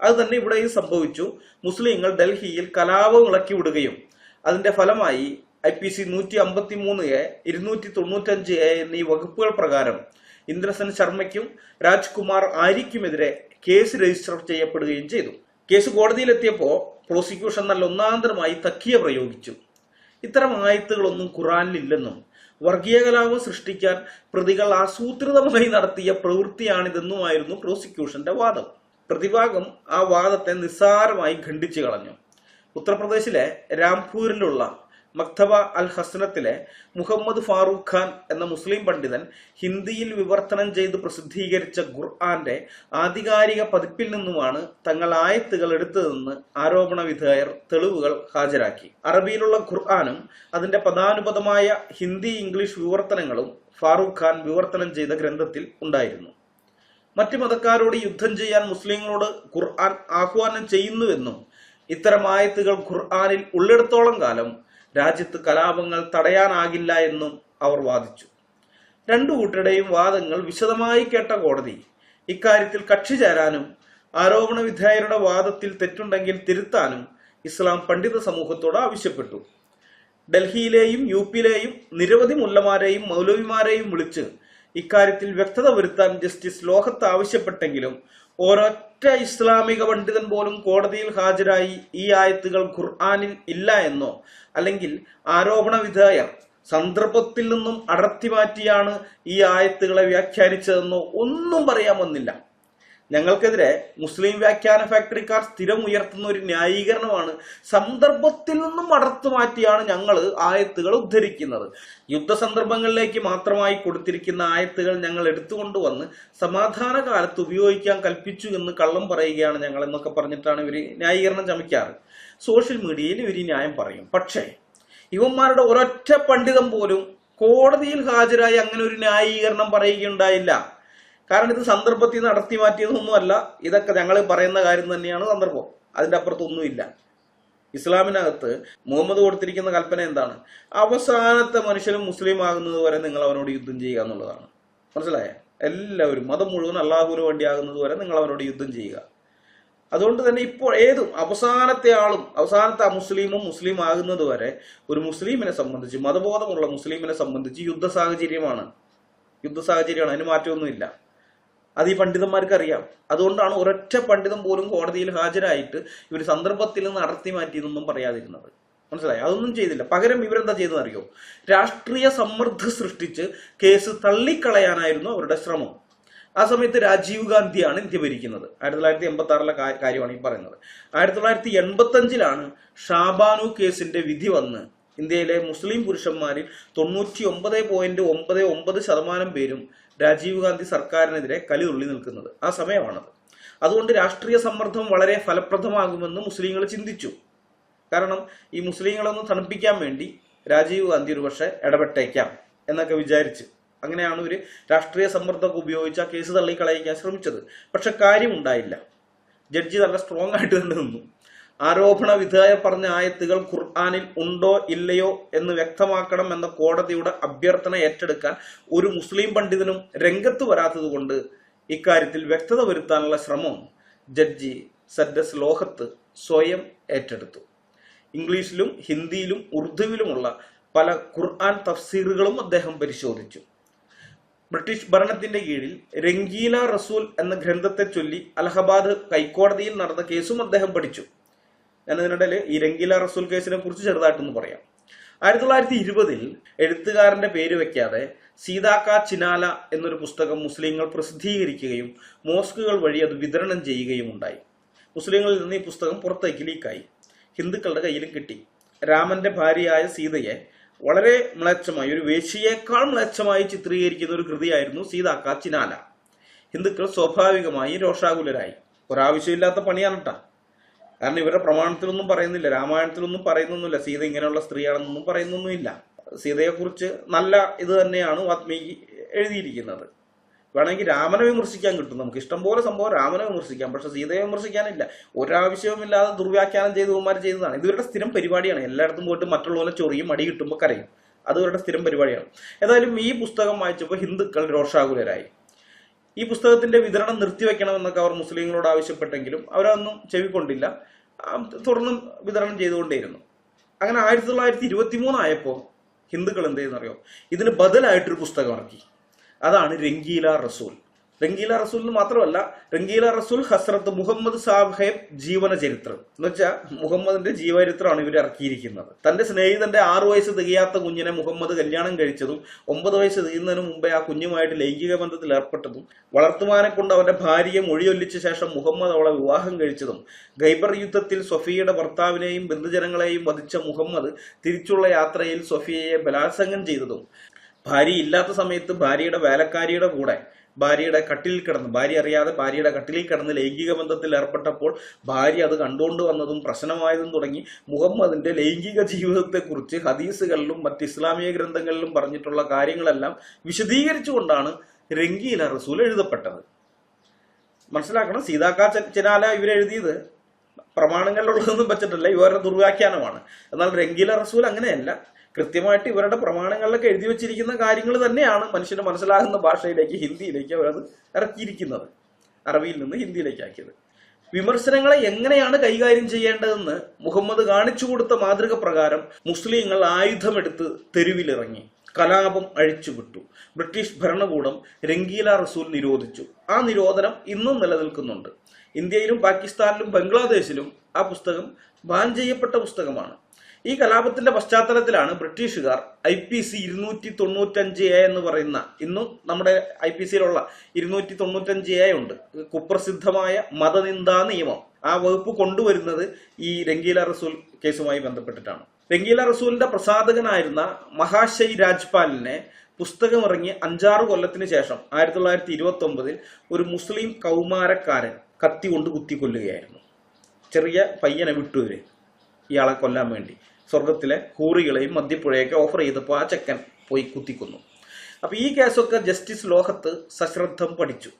അത് തന്നെ ഇവിടെയും സംഭവിച്ചു. മുസ്ലിങ്ങൾ ഡൽഹിയിൽ കലാപം ഇളക്കി വിടുകയും അതിന്റെ ഫലമായി IPC 153A 295A എന്നീ വകുപ്പുകൾ പ്രകാരം ഇന്ദ്രസെൻ ശർമ്മയ്ക്കും രാജ്കുമാർ ആര്യയ്ക്കുമെതിരെ കേസ് രജിസ്റ്റർ ചെയ്യപ്പെടുകയും ചെയ്തു. കേസ് കോടതിയിലെത്തിയപ്പോൾ പ്രോസിക്യൂഷൻ നല്ല ഒന്നാന്തരമായി തക്കിയ പ്രയോഗിച്ചു. ഇത്തരം ആയത്തുകളൊന്നും ഖുർആനിലില്ലെന്നും വർഗീയ കലാപം സൃഷ്ടിക്കാൻ പ്രതികൾ ആസൂത്രിതമായി നടത്തിയ പ്രവൃത്തിയാണിതെന്നുമായിരുന്നു പ്രോസിക്യൂഷന്റെ വാദം. പ്രതിഭാഗം ആ വാദത്തെ നിസ്സാരമായി ഖണ്ഡിച്ചു കളഞ്ഞു. ഉത്തർപ്രദേശിലെ രാംപൂരിലുള്ള മക്തബ അൽ ഹസ്നത്തിലെ മുഹമ്മദ് ഫാറൂഖ് ഖാൻ എന്ന മുസ്ലിം പണ്ഡിതൻ ഹിന്ദിയിൽ വിവർത്തനം ചെയ്ത് പ്രസിദ്ധീകരിച്ച ഖുർആന്റെ ആധികാരിക പതിപ്പിൽ നിന്നുമാണ് തങ്ങൾ ആയത്തുകൾ എടുത്തതെന്ന് ആരോപണ വിധേയർ തെളിവുകൾ ഹാജരാക്കി. അറബിയിലുള്ള ഖുർആനും അതിന്റെ പദാനുപദമായ ഹിന്ദി ഇംഗ്ലീഷ് വിവർത്തനങ്ങളും ഫാറൂഖ് ഖാൻ വിവർത്തനം ചെയ്ത ഗ്രന്ഥത്തിൽ ഉണ്ടായിരുന്നു. മറ്റു മതക്കാരോട് യുദ്ധം ചെയ്യാൻ മുസ്ലിങ്ങളോട് ഖുർആൻ ആഹ്വാനം ചെയ്യുന്നുവെന്നും ഇത്തരം ആയത്തുകൾ ഖുർആനിൽ ഉള്ളിടത്തോളം കാലം രാജ്യത്ത് കലാപങ്ങൾ തടയാനാകില്ല എന്നും അവർ വാദിച്ചു. രണ്ടു കൂട്ടരുടെയും വാദങ്ങൾ വിശദമായി കേട്ട കോടതി ഇക്കാര്യത്തിൽ കക്ഷി ചേരാനും ആരോപണ വിധേയരുടെ വാദത്തിൽ തെറ്റുണ്ടെങ്കിൽ തിരുത്താനും ഇസ്ലാം പണ്ഡിത സമൂഹത്തോട് ആവശ്യപ്പെട്ടു. ഡൽഹിയിലെയും UPയിലെയും നിരവധി മുല്ലമാരെയും മൗലവിമാരെയും വിളിച്ച് ഇക്കാര്യത്തിൽ വ്യക്തത വരുത്താൻ ജസ്റ്റിസ് ലോഹത്ത് ആവശ്യപ്പെട്ടെങ്കിലും ഒരൊറ്റ ഇസ്ലാമിക പണ്ഡിതൻ പോലും കോടതിയിൽ ഹാജരായി ഈ ആയത്തുകൾ ഖുർആനിൽ ഇല്ല എന്നോ അല്ലെങ്കിൽ ആരോപണ വിധേയർ സന്ദർഭത്തിൽ നിന്നും അടർത്തി മാറ്റിയാണ് ഈ ആയത്തുകളെ വ്യാഖ്യാനിച്ചതെന്നോ ഒന്നും പറയാൻ വന്നില്ല. ഞങ്ങൾക്കെതിരെ മുസ്ലിം വ്യാഖ്യാന ഫാക്ടറിക്കാർ സ്ഥിരം ഉയർത്തുന്ന ഒരു ന്യായീകരണമാണ് സന്ദർഭത്തിൽ നിന്നും അടർത്തു മാറ്റിയാണ് ഞങ്ങൾ ആയത്തുകൾ ഉദ്ധരിക്കുന്നത്. യുദ്ധസന്ദർഭങ്ങളിലേക്ക് മാത്രമായി കൊടുത്തിരിക്കുന്ന ആയത്തുകൾ ഞങ്ങൾ എടുത്തുകൊണ്ടുവന്ന് സമാധാന കാലത്ത് ഉപയോഗിക്കാൻ കൽപ്പിച്ചു എന്ന് കള്ളം പറയുകയാണ് ഞങ്ങൾ എന്നൊക്കെ പറഞ്ഞിട്ടാണ് ഇവർ ന്യായീകരണം ചമയ്ക്കാറ്. സോഷ്യൽ മീഡിയയിൽ ഇവർ ന്യായം പറയും. പക്ഷേ ഇവന്മാരുടെ ഒരൊറ്റ പണ്ഡിതൻ പോലും കോടതിയിൽ ഹാജരായി അങ്ങനെ ഒരു ന്യായീകരണം പറയുകയുണ്ടായില്ല. കാരണം ഇത് സന്ദർഭത്തിൽ നിന്ന് നടത്തി മാറ്റിയതൊന്നുമല്ല, ഇതൊക്കെ ഞങ്ങൾ പറയുന്ന കാര്യം തന്നെയാണ് സന്ദർഭം, അതിൻ്റെ അപ്പുറത്തൊന്നുമില്ല. ഇസ്ലാമിനകത്ത് മുഹമ്മദ് കൊടുത്തിരിക്കുന്ന കൽപ്പന എന്താണ്? അവസാനത്തെ മനുഷ്യനും മുസ്ലിം ആകുന്നത് വരെ നിങ്ങൾ അവനോട് യുദ്ധം ചെയ്യുക എന്നുള്ളതാണ്. മനസ്സിലായ? എല്ലാവരും മതം മുഴുവൻ അള്ളാഹുവിന് വേണ്ടി ആകുന്നത് വരെ നിങ്ങൾ അവനോട് യുദ്ധം ചെയ്യുക. അതുകൊണ്ട് തന്നെ ഇപ്പോൾ ഏതും അവസാനത്തെ ആളും അവസാനത്തെ അമുസ്ലിമും മുസ്ലിം ആകുന്നത് വരെ ഒരു മുസ്ലിമിനെ സംബന്ധിച്ച്, മതബോധമുള്ള മുസ്ലിമിനെ സംബന്ധിച്ച് യുദ്ധ സാഹചര്യമാണ്. അതിന് മാറ്റമൊന്നുമില്ല. അത് ഈ പണ്ഡിതന്മാർക്ക് അറിയാം. അതുകൊണ്ടാണ് ഒരൊറ്റ പണ്ഡിതൻ പോലും കോടതിയിൽ ഹാജരായിട്ട് ഇവർ സന്ദർഭത്തിൽ നിന്ന് അടർത്തി മാറ്റിയെന്നൊന്നും പറയാതിരുന്നത്. മനസ്സിലായി? അതൊന്നും ചെയ്തില്ല. പകരം ഇവരെന്താ ചെയ്തെന്ന് അറിയോ? രാഷ്ട്രീയ സമ്മർദ്ദം സൃഷ്ടിച്ച് കേസ് തള്ളിക്കളയാനായിരുന്നു അവരുടെ ശ്രമം. ആ സമയത്ത് രാജീവ് ഗാന്ധിയാണ് ഇന്ത്യ ഭരിക്കുന്നത്. 1986 കാര്യമാണ് ഈ പറയുന്നത്. 1985 ഷാബാനു കേസിന്റെ വിധി വന്ന് ഇന്ത്യയിലെ മുസ്ലിം പുരുഷന്മാരിൽ 99.99% പേരും രാജീവ് ഗാന്ധി സർക്കാരിനെതിരെ കലിതുള്ളി നിൽക്കുന്നത് ആ സമയമാണത്. അതുകൊണ്ട് രാഷ്ട്രീയ സമ്മർദ്ദം വളരെ ഫലപ്രദമാകുമെന്ന് മുസ്ലിങ്ങൾ ചിന്തിച്ചു. കാരണം ഈ മുസ്ലിങ്ങളൊന്ന് തണുപ്പിക്കാൻ വേണ്ടി രാജീവ് ഗാന്ധി ഒരു പക്ഷേ ഇടപെട്ടേക്കാം എന്നൊക്കെ വിചാരിച്ച് അങ്ങനെയാണ് ഇവർ രാഷ്ട്രീയ സമ്മർദ്ദമൊക്കെ ഉപയോഗിച്ച് ആ കേസ് തള്ളിക്കളയിക്കാൻ ശ്രമിച്ചത്. പക്ഷെ കാര്യമുണ്ടായില്ല. ജഡ്ജി നല്ല സ്ട്രോങ് ആയിട്ട് തന്നെ നിന്നു. ആരോപണ വിധേയ പറഞ്ഞ ആയത്തുകൾ ഖുർആനിൽ ഉണ്ടോ ഇല്ലയോ എന്ന് വ്യക്തമാക്കണം എന്ന കോടതിയുടെ അഭ്യർത്ഥന ഏറ്റെടുക്കാൻ ഒരു മുസ്ലിം പണ്ഡിതനും രംഗത്ത് വരാത്തത് കൊണ്ട് ഇക്കാര്യത്തിൽ വ്യക്തത വരുത്താനുള്ള ശ്രമം ജഡ്ജി സദ്ദസ് ലോഹത്ത് സ്വയം ഏറ്റെടുത്തു. ഇംഗ്ലീഷിലും ഹിന്ദിയിലും ഉറുദുവിലുമുള്ള പല ഖുർആൻ തഫ്സീറുകളും അദ്ദേഹം പരിശോധിച്ചു. ബ്രിട്ടീഷ് ഭരണത്തിന്റെ കീഴിൽ രംഗീല റസൂൽ എന്ന ഗ്രന്ഥത്തെ ചൊല്ലി അലഹബാദ് ഹൈക്കോടതിയിൽ നടന്ന കേസും അദ്ദേഹം പഠിച്ചു. ഞാൻ ഇതിനിടയിൽ ഈ രംഗീല റസൂൽ കേസിനെ കുറിച്ച് ചെറുതായിട്ടൊന്ന് പറയാം. 1920 എഴുത്തുകാരന്റെ പേര് വെക്കാതെ സീതാക്ക ചിനാല എന്നൊരു പുസ്തകം മുസ്ലിങ്ങൾ പ്രസിദ്ധീകരിക്കുകയും മോസ്കുകൾ വഴി അത് വിതരണം ചെയ്യുകയും ഉണ്ടായി. മുസ്ലിങ്ങളിൽ നിന്ന് ഈ പുസ്തകം പുറത്തേക്ക് ലീക്കായി. ഹിന്ദുക്കളുടെ കയ്യിലും കിട്ടി. രാമന്റെ ഭാര്യയായ സീതയെ വളരെ മ്ലേച്ഛമായി, ഒരു വേശ്യയേക്കാൾ മ്ലേച്ഛമായി ചിത്രീകരിക്കുന്ന ഒരു കൃതിയായിരുന്നു സീതാക്ക ചിനാല. ഹിന്ദുക്കൾ സ്വാഭാവികമായി രോഷാകുലരായി. ഒരാവശ്യമില്ലാത്ത പണിയാണ് കേട്ടാ. കാരണം ഇവരുടെ പ്രമാണത്തിലൊന്നും പറയുന്നില്ല, രാമായണത്തിലൊന്നും പറയുന്നൊന്നുമില്ല സീത ഇങ്ങനെയുള്ള സ്ത്രീയാണെന്നൊന്നും പറയുന്നൊന്നുമില്ല. സീതയെക്കുറിച്ച് നല്ല ഇത് തന്നെയാണ് വാത്മീകി എഴുതിയിരിക്കുന്നത്. വേണമെങ്കിൽ രാമനെ വിമർശിക്കാൻ കിട്ടും, നമുക്ക് ഇഷ്ടംപോലെ സംഭവം രാമനെ വിമർശിക്കാം, പക്ഷെ സീതയെ വിമർശിക്കാനില്ല. ഒരാവശ്യവുമില്ലാതെ ദുർവ്യാഖ്യാനം ചെയ്തവന്മാർ ചെയ്തതാണ്. ഇത് ഇവരുടെ സ്ഥിരം പരിപാടിയാണ്. എല്ലായിടത്തും പോയിട്ട് മറ്റുള്ളവരെ ചൊറിയും അടി കിട്ടുമ്പോൾ കരയും. അത് ഇവരുടെ സ്ഥിരം പരിപാടിയാണ്. ഏതായാലും ഈ പുസ്തകം വായിച്ചപ്പോൾ ഹിന്ദുക്കൾ രോഷാകുലരായി. ഈ പുസ്തകത്തിന്റെ വിതരണം നിർത്തിവെക്കണമെന്നൊക്കെ അവർ മുസ്ലിങ്ങളോട് ആവശ്യപ്പെട്ടെങ്കിലും അവരൊന്നും ചെവിക്കൊണ്ടില്ല. തുടർന്നും വിതരണം ചെയ്തുകൊണ്ടേയിരുന്നു. അങ്ങനെ 1923 ആയപ്പോൾ ഹിന്ദുക്കൾ എന്ത് ചെയ്യുന്നറിയോ, ഇതിന് ബദലായിട്ടൊരു പുസ്തകം ഇറക്കി. അതാണ് രംഗീല റസൂൽ. രംഗീല റസൂൽ എന്ന് മാത്രമല്ല, രംഗീല റസൂൽ ഹസ്രത്ത് മുഹമ്മദ് സാഹിബ് ജീവന ചരിത്രം എന്ന് വെച്ചാൽ മുഹമ്മദിന്റെ ജീവചരിത്രമാണ് ഇവർ ഇറക്കിയിരിക്കുന്നത്. തന്റെ സ്നേഹിതന്റെ 6 വയസ്സ് തികയാത്ത കുഞ്ഞിനെ മുഹമ്മദ് കല്യാണം കഴിച്ചതും 9 വയസ്സ് തികയുന്നതിന് മുമ്പേ ആ കുഞ്ഞുമായിട്ട് ലൈംഗിക ബന്ധത്തിൽ ഏർപ്പെട്ടതും വളർത്തുമാനെ കൊണ്ട് അവന്റെ ഭാര്യയെ മൊഴിയൊല്ലിച്ച ശേഷം മുഹമ്മദ് അവളെ വിവാഹം കഴിച്ചതും ഖൈബർ യുദ്ധത്തിൽ സൊഫിയയുടെ ഭർത്താവിനെയും ബന്ധുജനങ്ങളെയും വധിച്ച മുഹമ്മദ് തിരിച്ചുള്ള യാത്രയിൽ സൊഫിയയെ ബലാത്സംഗം ചെയ്തതും ഭാര്യയില്ലാത്ത സമയത്ത് ഭാര്യയുടെ വേലക്കാരിയുടെ കൂടെ ഭാര്യയുടെ കട്ടിലിൽ കിടന്ന്, ഭാര്യ അറിയാതെ ഭാര്യയുടെ കട്ടിലിൽ കിടന്ന് ലൈംഗിക ബന്ധത്തിൽ ഏർപ്പെട്ടപ്പോൾ ഭാര്യ അത് കണ്ടുകൊണ്ട് വന്നതും പ്രശ്നമായതും തുടങ്ങി മുഹമ്മദിന്റെ ലൈംഗിക ജീവിതത്തെക്കുറിച്ച് ഹദീസുകളിലും മറ്റ് ഇസ്ലാമിക ഗ്രന്ഥങ്ങളിലും പറഞ്ഞിട്ടുള്ള കാര്യങ്ങളെല്ലാം വിശദീകരിച്ചുകൊണ്ടാണ് രംഗീല റസൂൽ എഴുതപ്പെട്ടത്. മനസ്സിലാക്കണം, സീതാക്ക ചിനാല ഇവരെഴുതിയത് പ്രമാണങ്ങളിലുള്ളതൊന്നും വെച്ചിട്ടല്ല, ഇവരുടെ ദുർവ്യാഖ്യാനമാണ്. എന്നാൽ രംഗീല റസൂൽ അങ്ങനെയല്ല. കൃത്യമായിട്ട് ഇവരുടെ പ്രമാണങ്ങളിലൊക്കെ എഴുതി വെച്ചിരിക്കുന്ന കാര്യങ്ങൾ തന്നെയാണ് മനുഷ്യന് മനസ്സിലാകുന്ന ഭാഷയിലേക്ക്, ഹിന്ദിയിലേക്ക് അവരത് ഇറക്കിയിരിക്കുന്നത്. അറബിയിൽ നിന്ന് ഹിന്ദിയിലേക്ക് ആക്കിയത്. വിമർശനങ്ങളെ എങ്ങനെയാണ് കൈകാര്യം ചെയ്യേണ്ടതെന്ന് മുഹമ്മദ് കാണിച്ചു കൊടുത്ത മാതൃക പ്രകാരം മുസ്ലിങ്ങൾ ആയുധമെടുത്ത് തെരുവിലിറങ്ങി കലാപം അഴിച്ചുവിട്ടു. ബ്രിട്ടീഷ് ഭരണകൂടം രംഗീല റസൂൽ നിരോധിച്ചു. ആ നിരോധനം ഇന്നും നിലനിൽക്കുന്നുണ്ട്. ഇന്ത്യയിലും പാകിസ്ഥാനിലും ബംഗ്ലാദേശിലും ആ പുസ്തകം ബാൻ ചെയ്യപ്പെട്ട പുസ്തകമാണ്. ഈ കലാപത്തിന്റെ പശ്ചാത്തലത്തിലാണ് ബ്രിട്ടീഷുകാർ IPC 295A എന്ന് പറയുന്ന, ഇന്നും നമ്മുടെ IPCയിലുള്ള 295A ഉണ്ട്, കുപ്രസിദ്ധമായ മതനിന്ദാ നിയമം. ആ വകുപ്പ് കൊണ്ടുവരുന്നത് ഈ രംഗീല റസൂൽ കേസുമായി ബന്ധപ്പെട്ടിട്ടാണ്. രംഗീല റസൂലിന്റെ പ്രസാധകനായിരുന്ന മഹാശയ് രാജ്പാലിനെ പുസ്തകം ഇറങ്ങി 5-6 കൊല്ലത്തിന് ശേഷം 1929 ഒരു മുസ്ലിം കൗമാരക്കാരൻ കത്തി കൊണ്ട് കുത്തിക്കൊല്ലുകയായിരുന്നു. ചെറിയ പയ്യനെ വിട്ടു ഇയാളെ കൊല്ലാൻ വേണ്ടി. സ്വർഗത്തിലെ ഹൂറികളെയും മദ്യപ്പുഴയൊക്കെ ഓഫർ ചെയ്തപ്പോൾ ആ ചെക്കൻ പോയി കുത്തിക്കൊന്നു. അപ്പൊ ഈ കേസൊക്കെ ജസ്റ്റിസ് ലോഹത്ത് സശ്രദ്ധം പഠിച്ചു.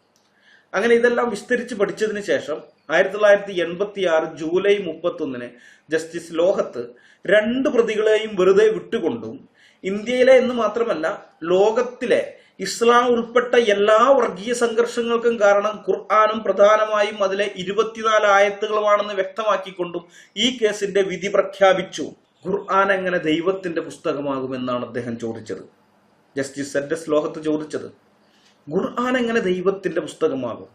അങ്ങനെ ഇതെല്ലാം വിസ്തരിച്ച് പഠിച്ചതിന് ശേഷം 1986 ജൂലൈ 31 ജസ്റ്റിസ് ലോഹത്ത് 2 പ്രതികളെയും വെറുതെ വിട്ടുകൊണ്ടും ഇന്ത്യയിലെ എന്ന് മാത്രമല്ല ലോകത്തിലെ ഇസ്ലാം ഉൾപ്പെട്ട എല്ലാ വർഗീയ സംഘർഷങ്ങൾക്കും കാരണം ഖുർആനും പ്രധാനമായും അതിലെ 24 ആയത്തുകളുമാണെന്ന് വ്യക്തമാക്കിക്കൊണ്ടും ഈ കേസിന്റെ വിധി പ്രഖ്യാപിച്ചു. ഖുർആൻ എങ്ങനെ ദൈവത്തിന്റെ പുസ്തകമാകുമെന്നാണ് അദ്ദേഹം ചോദിച്ചത്. ജസ്റ്റിസ് സദ്ദസ് ലോഹത്ത് ചോദിച്ചത്, ഖുർആൻ എങ്ങനെ ദൈവത്തിന്റെ പുസ്തകമാകും?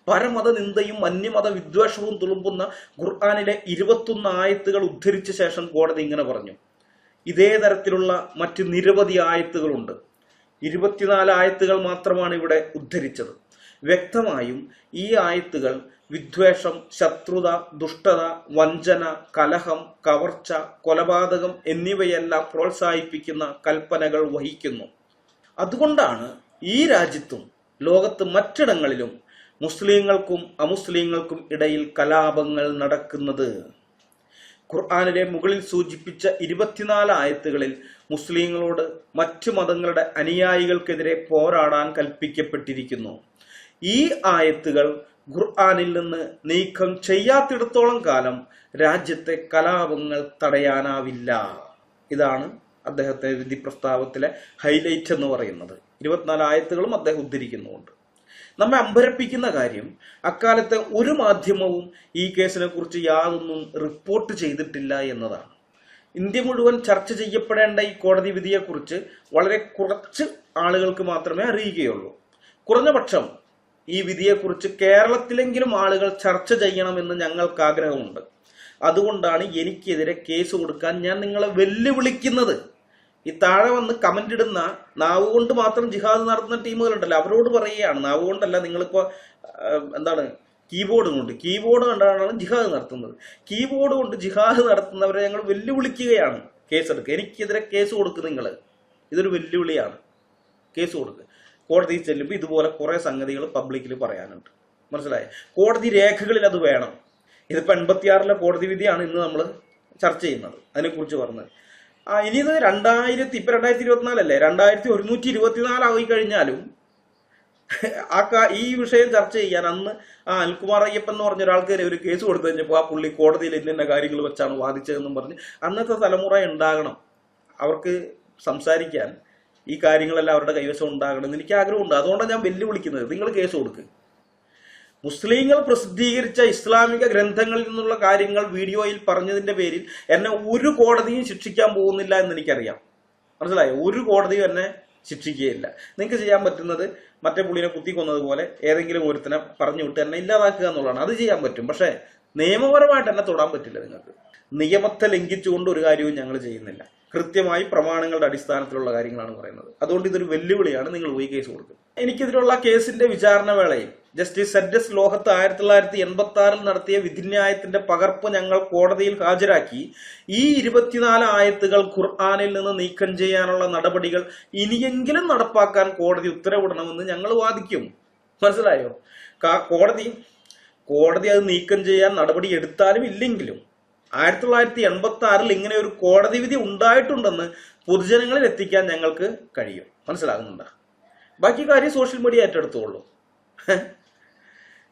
പരമത നിന്ദയും അന്യമത വിദ്വേഷവും തുളുമ്പുന്ന ഖുർആനിലെ 21 ആയത്തുകൾ ഉദ്ധരിച്ച ശേഷം കോടതി ഇങ്ങനെ പറഞ്ഞു. ഇതേ തരത്തിലുള്ള മറ്റ് നിരവധി ആയത്തുകളുണ്ട്. 24 ആയത്തുകൾ മാത്രമാണ് ഇവിടെ ഉദ്ധരിച്ചത്. വ്യക്തമായും ഈ ആയത്തുകൾ വിദ്വേഷം, ശത്രുത, ദുഷ്ടത, വഞ്ചന, കലഹം, കവർച്ച, കൊലപാതകം എന്നിവയെല്ലാം പ്രോത്സാഹിപ്പിക്കുന്ന കൽപ്പനകൾ വഹിക്കുന്നു. അതുകൊണ്ടാണ് ഈ രാജ്യത്തും ലോകത്ത് മറ്റിടങ്ങളിലും മുസ്ലിങ്ങൾക്കും അമുസ്ലിങ്ങൾക്കും ഇടയിൽ കലാപങ്ങൾ നടക്കുന്നത്. ഖുർആനിലെ മുകളിൽ സൂചിപ്പിച്ച 24 ആയത്തുകളിൽ മുസ്ലിങ്ങളോട് മറ്റു മതങ്ങളുടെ അനുയായികൾക്കെതിരെ പോരാടാൻ കൽപ്പിക്കപ്പെട്ടിരിക്കുന്നു. ഈ ആയത്തുകൾ ഖുർആനിൽ നിന്ന് നീക്കം ചെയ്യാത്തിടത്തോളം കാലം രാജ്യത്തെ കലാപങ്ങൾ തടയാനാവില്ല. ഇതാണ് അദ്ദേഹത്തെ വിധി പ്രസ്താവത്തിലെ ഹൈലൈറ്റ് എന്ന് പറയുന്നത്. 24 ആയത്തുകളും അദ്ദേഹം ഉദ്ധരിക്കുന്നുണ്ട്. നമ്മെ അമ്പരപ്പിക്കുന്ന കാര്യം, അക്കാലത്തെ ഒരു മാധ്യമവും ഈ കേസിനെ കുറിച്ച് യാതൊന്നും റിപ്പോർട്ട് ചെയ്തിട്ടില്ല എന്നതാണ്. ഇന്ത്യ മുഴുവൻ ചർച്ച ചെയ്യപ്പെടേണ്ട ഈ കോടതി വിധിയെക്കുറിച്ച് വളരെ കുറച്ച് ആളുകൾക്ക് മാത്രമേ അറിയുകയുള്ളൂ. കുറഞ്ഞപക്ഷം ഈ വിധിയെക്കുറിച്ച് കേരളത്തിലെങ്കിലും ആളുകൾ ചർച്ച ചെയ്യണമെന്ന് ഞങ്ങൾക്ക് ആഗ്രഹമുണ്ട്. അതുകൊണ്ടാണ് എനിക്കെതിരെ കേസ് കൊടുക്കാൻ ഞാൻ നിങ്ങളെ വെല്ലുവിളിക്കുന്നത്. ഈ താഴെ വന്ന് കമന്റ് ഇടുന്ന നാവ് കൊണ്ട് മാത്രം ജിഹാദ് നടത്തുന്ന ടീമുകളുണ്ടല്ലോ, അവരോട് പറയുകയാണ്, നാവ് കൊണ്ടല്ല, നിങ്ങളിപ്പോ കീബോർഡ് കൊണ്ടാണ് ജിഹാദ് നടത്തുന്നത്. കീബോർഡ് കൊണ്ട് ജിഹാദ് നടത്തുന്നവരെ ഞങ്ങൾ വെല്ലുവിളിക്കുകയാണ് കേസെടുക്കുക. എനിക്കെതിരെ കേസ് കൊടുക്കുക. നിങ്ങൾ ഇതൊരു വെല്ലുവിളിയാണ്. കേസ് കൊടുക്കുക. കോടതിയിൽ ചെല്ലുമ്പോൾ ഇതുപോലെ കുറെ സംഗതികൾ പബ്ലിക്കിൽ പറയാനുണ്ട്. മനസ്സിലായ? കോടതി രേഖകളിൽ അത് വേണം. ഇതിപ്പോ 86 കോടതി വിധിയാണ് ഇന്ന് നമ്മൾ ചർച്ച ചെയ്യുന്നത്. അതിനെക്കുറിച്ച് പറഞ്ഞത് ഇനി ഇത് 2024 അല്ലേ, 2124 ആയി കഴിഞ്ഞാലും ഈ വിഷയം ചർച്ച ചെയ്യാൻ അന്ന് അനിൽകുമാർ അയ്യപ്പൻ എന്ന് പറഞ്ഞ ഒരാൾക്കെതിരെ ഒരു കേസ് കൊടുത്തു കഴിഞ്ഞപ്പോൾ ആ പുള്ളി കോടതിയിൽ ഇന്ന കാര്യങ്ങൾ വെച്ചാണ് വാദിച്ചതെന്നും പറഞ്ഞ് അന്നത്തെ തലമുറ ഉണ്ടാകണം. അവർക്ക് സംസാരിക്കാൻ ഈ കാര്യങ്ങളെല്ലാം അവരുടെ കൈവശം ഉണ്ടാകണമെന്ന് എനിക്ക് ആഗ്രഹമുണ്ട്. അതുകൊണ്ടാണ് ഞാൻ വെല്ലുവിളിക്കുന്നത്. നിങ്ങൾ കേസ് കൊടുക്കുക. മുസ്ലിങ്ങൾ പ്രസിദ്ധീകരിച്ച ഇസ്ലാമിക ഗ്രന്ഥങ്ങളിൽ നിന്നുള്ള കാര്യങ്ങൾ വീഡിയോയിൽ പറഞ്ഞതിന്റെ പേരിൽ എന്നെ ഒരു കോടതിയും ശിക്ഷിക്കാൻ പോകുന്നില്ല എന്ന് എനിക്കറിയാം. മനസ്സിലായോ? ഒരു കോടതിയും എന്നെ ശിക്ഷിക്കുകയില്ല. നിങ്ങൾക്ക് ചെയ്യാൻ പറ്റുന്നത് മറ്റേ പുള്ളിനെ കുത്തിക്കൊന്നതുപോലെ ഏതെങ്കിലും ഒരുത്തിനെ പറഞ്ഞു വിട്ട് എന്നെ ഇല്ലാതാക്കുക എന്നുള്ളതാണ്. അത് ചെയ്യാൻ പറ്റും. പക്ഷേ നിയമപരമായിട്ട് എന്നെ തൊടാൻ പറ്റില്ല. നിങ്ങൾക്ക് നിയമത്തെ ലംഘിച്ചുകൊണ്ട് ഒരു കാര്യവും ഞങ്ങൾ ചെയ്യുന്നില്ല. കൃത്യമായി പ്രമാണങ്ങളുടെ അടിസ്ഥാനത്തിലുള്ള കാര്യങ്ങളാണ് പറയുന്നത്. അതുകൊണ്ട് ഇതൊരു വെല്ലുവിളിയാണ്. നിങ്ങൾ പോയി കേസ് കൊടുക്കുക. എനിക്കെതിരുള്ള കേസിന്റെ വിചാരണ വേളയിൽ ജസ്റ്റിസ് സെഡ്ജസ് ലോഹത്ത് 1986 നടത്തിയ വിധിന്യായത്തിന്റെ പകർപ്പ് ഞങ്ങൾ കോടതിയിൽ ഹാജരാക്കി ഈ 24 ആയത്തുകൾ ഖുർആനിൽ നിന്ന് നീക്കം ചെയ്യാനുള്ള നടപടികൾ ഇനിയെങ്കിലും നടപ്പാക്കാൻ കോടതി ഉത്തരവിടണമെന്ന് ഞങ്ങൾ വാദിക്കും. മനസ്സിലായോ? കോടതി അത് നീക്കം ചെയ്യാൻ നടപടി എടുത്താലും ഇല്ലെങ്കിലും 1986 ഇങ്ങനെ ഒരു കോടതി വിധി ഉണ്ടായിട്ടുണ്ടെന്ന് പൊതുജനങ്ങളിൽ എത്തിക്കാൻ ഞങ്ങൾക്ക് കഴിയും. മനസ്സിലാകുന്നുണ്ടോ? ബാക്കി കാര്യം സോഷ്യൽ മീഡിയ ഏറ്റെടുത്തോളൂ.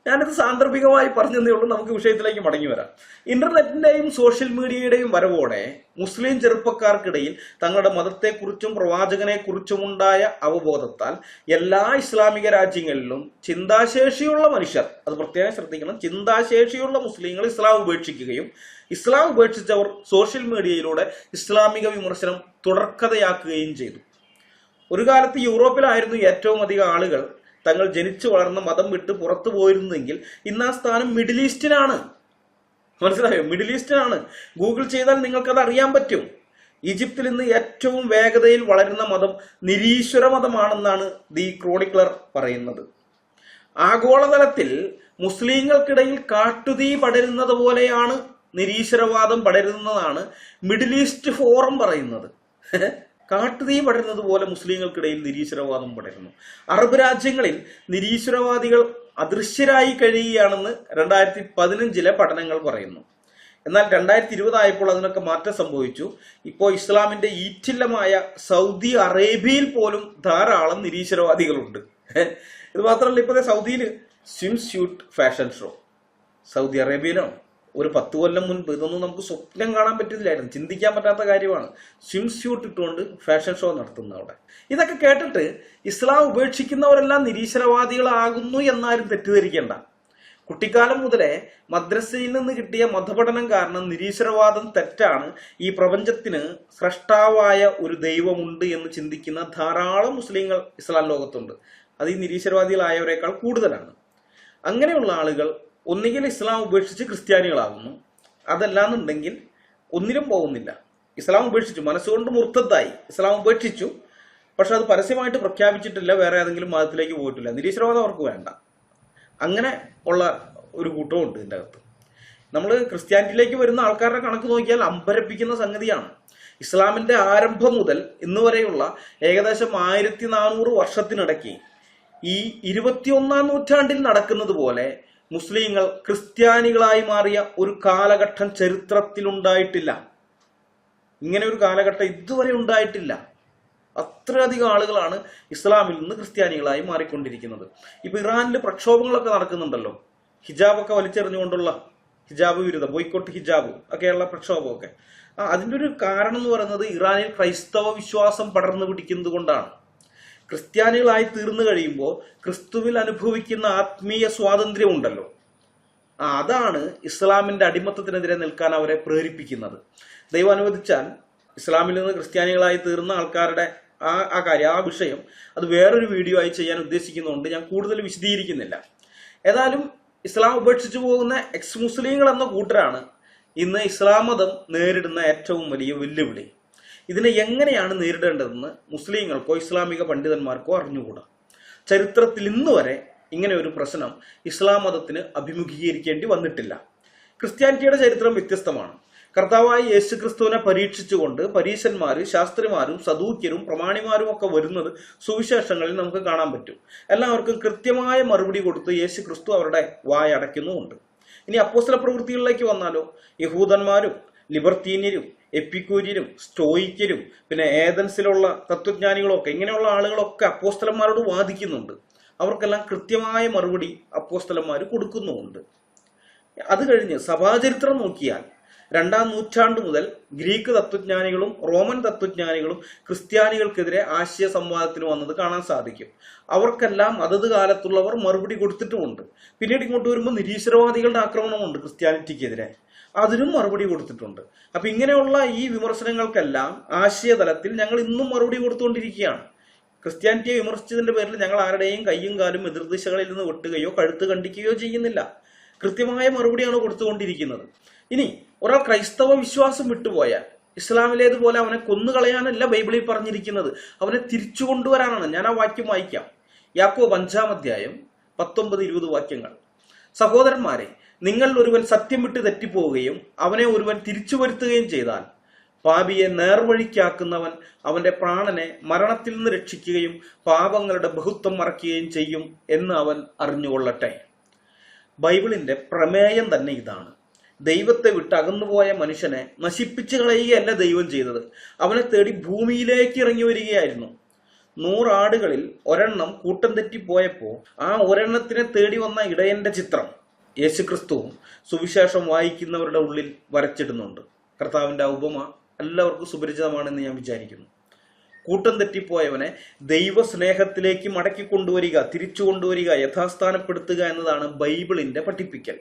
ഞാനിത് സാന്ദർഭികമായി പറഞ്ഞതേ ഉള്ളൂ. നമുക്ക് വിഷയത്തിലേക്ക് മടങ്ങി വരാം. ഇന്റർനെറ്റിന്റെയും സോഷ്യൽ മീഡിയയുടെയും വരവോടെ മുസ്ലിം ചെറുപ്പക്കാർക്കിടയിൽ തങ്ങളുടെ മതത്തെക്കുറിച്ചും പ്രവാചകനെക്കുറിച്ചുമുണ്ടായ അവബോധത്താൽ എല്ലാ ഇസ്ലാമിക രാജ്യങ്ങളിലും ചിന്താശേഷിയുള്ള മനുഷ്യർ, അത് പ്രത്യേകം ശ്രദ്ധിക്കണം, ചിന്താശേഷിയുള്ള മുസ്ലിങ്ങൾ ഇസ്ലാം ഉപേക്ഷിക്കുകയും ഇസ്ലാം ഉപേക്ഷിച്ചവർ സോഷ്യൽ മീഡിയയിലൂടെ ഇസ്ലാമിക വിമർശനം തുടർക്കഥയാക്കുകയും ചെയ്തു. ഒരു കാലത്ത് യൂറോപ്പിലായിരുന്നു ഏറ്റവും അധികം ആളുകൾ തങ്ങൾ ജനിച്ചു വളർന്ന മതം വിട്ട് പുറത്തു പോയിരുന്നെങ്കിൽ ഇന്ന് ആ സ്ഥാനം മിഡിൽ ഈസ്റ്റിനാണ്. മനസ്സിലായോ? മിഡിൽ ഈസ്റ്റിനാണ്. ഗൂഗിൾ ചെയ്താൽ നിങ്ങൾക്കത് അറിയാൻ പറ്റും. ഈജിപ്തിൽ ഇന്ന് ഏറ്റവും വേഗതയിൽ വളരുന്ന മതം നിരീശ്വര മതമാണെന്നാണ് ദി ക്രോണിക്ലർ പറയുന്നത്. ആഗോളതലത്തിൽ മുസ്ലിങ്ങൾക്കിടയിൽ കാട്ടുതീ പടരുന്നത് പോലെയാണ് നിരീശ്വരവാദം പടരുന്നതാണ് മിഡിൽ ഈസ്റ്റ് ഫോറം പറയുന്നത്. കാട്ടുതീ പടരുന്നത് പോലെ മുസ്ലിങ്ങൾക്കിടയിൽ നിരീശ്വരവാദം പടരുന്നു. അറബ് രാജ്യങ്ങളിൽ നിരീശ്വരവാദികൾ അദൃശ്യരായി കഴിയുകയാണെന്ന് 2015 പഠനങ്ങൾ പറയുന്നു. എന്നാൽ 2020 ആയപ്പോൾ അതിനൊക്കെ മാറ്റം സംഭവിച്ചു. ഇപ്പോൾ ഇസ്ലാമിന്റെ ഈറ്റില്ലമായ സൗദി അറേബ്യയിൽ പോലും ധാരാളം നിരീശ്വരവാദികളുണ്ട്. ഇത് മാത്രമല്ല, ഇപ്പോഴത്തെ സൗദിയിൽ swimsuit fashion show. Saudi അറേബ്യയിലോ ഒരു 10 കൊല്ലം മുൻപ് ഇതൊന്നും നമുക്ക് സ്വപ്നം കാണാൻ പറ്റില്ലായിരുന്നു. ചിന്തിക്കാൻ പറ്റാത്ത കാര്യമാണ്. സ്വിം സ്യൂട്ട് ഇട്ടുകൊണ്ട് ഫാഷൻ ഷോ നടത്തുന്ന അവിടെ. ഇതൊക്കെ കേട്ടിട്ട് ഇസ്ലാം ഉപേക്ഷിക്കുന്നവരെല്ലാം നിരീശ്വരവാദികളാകുന്നു എന്നാരും തെറ്റിദ്ധരിക്കേണ്ട. കുട്ടിക്കാലം മുതലേ മദ്രസയിൽ നിന്ന് കിട്ടിയ മതപഠനം കാരണം നിരീശ്വരവാദം തെറ്റാണ്, ഈ പ്രപഞ്ചത്തിന് സ്രഷ്ടാവായ ഒരു ദൈവമുണ്ട് എന്ന് ചിന്തിക്കുന്ന ധാരാളം മുസ്ലിങ്ങൾ ഇസ്ലാം ലോകത്തുണ്ട്. അത് ഈ നിരീശ്വരവാദികളായവരെക്കാൾ കൂടുതലാണ്. അങ്ങനെയുള്ള ആളുകൾ ഒന്നുകിൽ ഇസ്ലാം ഉപേക്ഷിച്ച് ക്രിസ്ത്യാനികളാകുന്നു, അതല്ലാന്നുണ്ടെങ്കിൽ ഒന്നിനും പോകുന്നില്ല. ഇസ്ലാം ഉപേക്ഷിച്ചു, മനസ്സുകൊണ്ട് മുർത്തദ്ദായി, ഇസ്ലാം ഉപേക്ഷിച്ചു, പക്ഷെ അത് പരസ്യമായിട്ട് പ്രഖ്യാപിച്ചിട്ടില്ല, വേറെ ഏതെങ്കിലും മതത്തിലേക്ക് പോയിട്ടില്ല. നിരീശ്വരവാദം അവർക്ക് വേണ്ട. അങ്ങനെ ഉള്ള ഒരു കൂട്ടവും ഉണ്ട് ഇതിൻ്റെ അകത്ത്. നമ്മൾ ക്രിസ്ത്യാനിറ്റിയിലേക്ക് വരുന്ന ആൾക്കാരുടെ കണക്ക് നോക്കിയാൽ അമ്പരപ്പിക്കുന്ന സംഗതിയാണ്. ഇസ്ലാമിന്റെ ആരംഭം മുതൽ ഇന്ന് വരെയുള്ള ഏകദേശം 1400 വർഷത്തിനിടയ്ക്ക് ഈ 21ാം നൂറ്റാണ്ടിൽ നടക്കുന്നത് പോലെ മുസ്ലിങ്ങൾ ക്രിസ്ത്യാനികളായി മാറിയ ഒരു കാലഘട്ടം ചരിത്രത്തിലുണ്ടായിട്ടില്ല. ഇങ്ങനെ ഒരു കാലഘട്ടം ഇതുവരെ ഉണ്ടായിട്ടില്ല. അത്രയധികം ആളുകളാണ് ഇസ്ലാമിൽ നിന്ന് ക്രിസ്ത്യാനികളായി മാറിക്കൊണ്ടിരിക്കുന്നത്. ഇപ്പൊ ഇറാനിൽ പ്രക്ഷോഭങ്ങളൊക്കെ നടക്കുന്നുണ്ടല്ലോ. ഹിജാബൊക്കെ വലിച്ചെറിഞ്ഞുകൊണ്ടുള്ള ഹിജാബ് വിരുദ്ധ ബോയ്ക്കോട്ട് ഹിജാബ് ഒക്കെയുള്ള പ്രക്ഷോഭമൊക്കെ. അതിൻ്റെ ഒരു കാരണം എന്ന് പറയുന്നത് ഇറാനിൽ ക്രൈസ്തവ വിശ്വാസം പടർന്നു പിടിക്കുന്നത് കൊണ്ടാണ്. ക്രിസ്ത്യാനികളായി തീർന്നു കഴിയുമ്പോൾ ക്രിസ്തുവിൽ അനുഭവിക്കുന്ന ആത്മീയ സ്വാതന്ത്ര്യം ഉണ്ടല്ലോ, അതാണ് ഇസ്ലാമിന്റെ അടിമത്തത്തിനെതിരെ നിൽക്കാൻ അവരെ പ്രേരിപ്പിക്കുന്നത്. ദൈവം അനുവദിച്ചാൽ ഇസ്ലാമിൽ നിന്ന് ക്രിസ്ത്യാനികളായി തീർന്ന ആൾക്കാരുടെ ആ വിഷയം അത് വേറൊരു വീഡിയോ ആയി ചെയ്യാൻ ഉദ്ദേശിക്കുന്നുണ്ട്. ഞാൻ കൂടുതൽ വിശദീകരിക്കുന്നില്ല. ഏതായാലും ഇസ്ലാം ഉപേക്ഷിച്ചു പോകുന്ന എക്സ് മുസ്ലിങ്ങൾ എന്ന കൂട്ടരാണ് ഇന്ന് ഇസ്ലാം മതം നേരിടുന്ന ഏറ്റവും വലിയ വെല്ലുവിളി. ഇതിനെ എങ്ങനെയാണ് നേരിടേണ്ടതെന്ന് മുസ്ലിങ്ങൾക്കോ ഇസ്ലാമിക പണ്ഡിതന്മാർക്കോ അറിഞ്ഞുകൂടാ. ചരിത്രത്തിൽ ഇന്ന് വരെ ഇങ്ങനെ ഒരു പ്രശ്നം ഇസ്ലാം മതത്തിന് അഭിമുഖീകരിക്കേണ്ടി വന്നിട്ടില്ല. ക്രിസ്ത്യാനിറ്റിയുടെ ചരിത്രം വ്യത്യസ്തമാണ്. കർത്താവായ യേശു ക്രിസ്തുവിനെ പരീക്ഷിച്ചുകൊണ്ട് പരീശന്മാരും ശാസ്ത്രിമാരും സദൂക്യരും പ്രമാണിമാരും ഒക്കെ വരുന്നത് സുവിശേഷങ്ങളിൽ നമുക്ക് കാണാൻ പറ്റും. എല്ലാവർക്കും കൃത്യമായ മറുപടി കൊടുത്ത് യേശു ക്രിസ്തു അവരുടെ വായടയ്ക്കുന്നുമുണ്ട്. ഇനി അപ്പോസ്തല പ്രവൃത്തികളിലേക്ക് വന്നാലോ, യഹൂദന്മാരും ലിബർത്തീന്യരും എപ്പിക്കൂര്യരും സ്റ്റോയിക്കരും പിന്നെ ഏതൻസിലുള്ള തത്വജ്ഞാനികളും ഒക്കെ ഇങ്ങനെയുള്ള ആളുകളൊക്കെ അപ്പോസ്തലന്മാരോട് വാദിക്കുന്നുണ്ട്. അവർക്കെല്ലാം കൃത്യമായ മറുപടി അപ്പോസ്തലന്മാർ കൊടുക്കുന്നുമുണ്ട്. അത് കഴിഞ്ഞ് സഭാചരിത്രം നോക്കിയാൽ 2-ാം നൂറ്റാണ്ട് മുതൽ ഗ്രീക്ക് തത്വജ്ഞാനികളും റോമൻ തത്വജ്ഞാനികളും ക്രിസ്ത്യാനികൾക്കെതിരെ ആശയ സംവാദത്തിന് വന്നത് കാണാൻ സാധിക്കും. അവർക്കെല്ലാം അതത് കാലത്തുള്ളവർ മറുപടി കൊടുത്തിട്ടുമുണ്ട്. പിന്നീട് ഇങ്ങോട്ട് വരുമ്പോൾ നിരീശ്വരവാദികളുടെ ആക്രമണമുണ്ട് ക്രിസ്ത്യാനിറ്റിക്കെതിരെ, അതിനും മറുപടി കൊടുത്തിട്ടുണ്ട്. അപ്പൊ ഇങ്ങനെയുള്ള ഈ വിമർശനങ്ങൾക്കെല്ലാം ആശയതലത്തിൽ ഞങ്ങൾ ഇന്നും മറുപടി കൊടുത്തുകൊണ്ടിരിക്കുകയാണ്. ക്രിസ്ത്യാനിറ്റിയെ വിമർശിച്ചതിന്റെ പേരിൽ ഞങ്ങൾ ആരുടെയും കയ്യും കാലും എതിർദിശകളിൽ നിന്ന് വെട്ടുകയോ കഴുത്ത് കണ്ടിക്കുകയോ ചെയ്യുന്നില്ല. കൃത്യമായ മറുപടിയാണ് കൊടുത്തുകൊണ്ടിരിക്കുന്നത്. ഇനി ഒരാൾ ക്രൈസ്തവ വിശ്വാസം വിട്ടുപോയാൽ ഇസ്ലാമിലേതുപോലെ അവനെ കൊന്നുകളയാനല്ല ബൈബിളിൽ പറഞ്ഞിരിക്കുന്നത്, അവനെ തിരിച്ചു കൊണ്ടുവരാനാണ്. ഞാൻ ആ വാക്യം വായിക്കാം. യാക്കോബ് 5-ാം അധ്യായം 19-20 വാക്യങ്ങൾ. സഹോദരന്മാരെ, നിങ്ങൾ ഒരുവൻ സത്യം വിട്ട് തെറ്റിപ്പോവുകയും അവനെ ഒരുവൻ തിരിച്ചു വരുത്തുകയും ചെയ്താൽ പാപിയെ നേർവഴിക്കാക്കുന്നവൻ അവന്റെ പ്രാണനെ മരണത്തിൽ നിന്ന് രക്ഷിക്കുകയും പാപങ്ങളുടെ ബഹുത്വം മറയ്ക്കുകയും ചെയ്യും എന്ന് അവൻ അറിഞ്ഞുകൊള്ളട്ടെ. ബൈബിളിന്റെ പ്രമേയം തന്നെ ഇതാണ്. ദൈവത്തെ വിട്ട് അകന്നുപോയ മനുഷ്യനെ നശിപ്പിച്ചു കളയുകയല്ല ദൈവം ചെയ്തത്, അവനെ തേടി ഭൂമിയിലേക്ക് ഇറങ്ങി വരികയായിരുന്നു. 100 ആടുകളിൽ ഒരെണ്ണം കൂട്ടം തെറ്റിപ്പോയപ്പോ ആ ഒരെണ്ണത്തിനെ തേടി വന്ന ഇടയന്റെ ചിത്രം യേശുക്രിസ്തുവും സുവിശേഷം വായിക്കുന്നവരുടെ ഉള്ളിൽ വരച്ചിടുന്നുണ്ട്. കർത്താവിന്റെ ഉപമ എല്ലാവർക്കും സുപരിചിതമാണെന്ന് ഞാൻ വിചാരിക്കുന്നു. കൂട്ടം തെറ്റിപ്പോയവനെ ദൈവസ്നേഹത്തിലേക്ക് മടക്കി കൊണ്ടുവരിക, തിരിച്ചു കൊണ്ടുവരിക, യഥാസ്ഥാനപ്പെടുത്തുക എന്നതാണ് ബൈബിളിന്റെ പഠിപ്പിക്കൽ.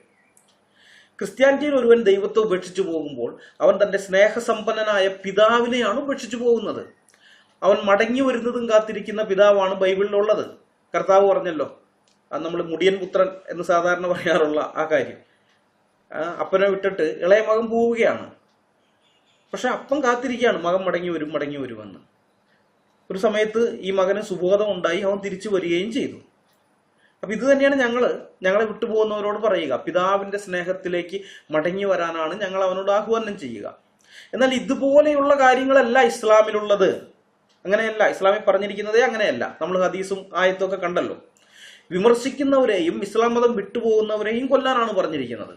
ക്രിസ്ത്യാനിറ്റിയിൽ ഒരുവൻ ദൈവത്തെ ഉപേക്ഷിച്ചു പോകുമ്പോൾ അവൻ തന്റെ സ്നേഹസമ്പന്നനായ പിതാവിനെയാണ് ഉപേക്ഷിച്ചു പോകുന്നത്. അവൻ മടങ്ങി വരുന്നതും കാത്തിരിക്കുന്ന പിതാവാണ് ബൈബിളിലുള്ളത്. കർത്താവ് പറഞ്ഞല്ലോ, നമ്മൾ മുടിയൻ പുത്രൻ എന്ന് സാധാരണ പറയാറുള്ള ആ കാര്യം. അപ്പനെ വിട്ടിട്ട് ഇളയ മകൻ പോവുകയാണ്, പക്ഷെ അപ്പൻ കാത്തിരിക്കുകയാണ് മകൻ മടങ്ങി വരുമെന്ന്. ഒരു സമയത്ത് ഈ മകന് സുബോധം ഉണ്ടായി, അവൻ തിരിച്ചു വരികയും ചെയ്തു. അപ്പൊ ഇത് തന്നെയാണ് ഞങ്ങളെ വിട്ടുപോകുന്നവരോട് പറയുക, പിതാവിന്റെ സ്നേഹത്തിലേക്ക് മടങ്ങി വരാനാണ് ഞങ്ങൾ അവനോട് ആഹ്വാനം ചെയ്യുക. എന്നാൽ ഇതുപോലെയുള്ള കാര്യങ്ങളല്ല ഇസ്ലാമിലുള്ളത്. അങ്ങനെയല്ല, ഇസ്ലാമിൽ പറഞ്ഞിരിക്കുന്നതേ അങ്ങനെയല്ല. നമ്മൾ ഹദീസും ആയത്തൊക്കെ കണ്ടല്ലോ. വിമർശിക്കുന്നവരെയും ഇസ്ലാം മതം വിട്ടുപോകുന്നവരെയും കൊല്ലാനാണ് പറഞ്ഞിരിക്കുന്നത്.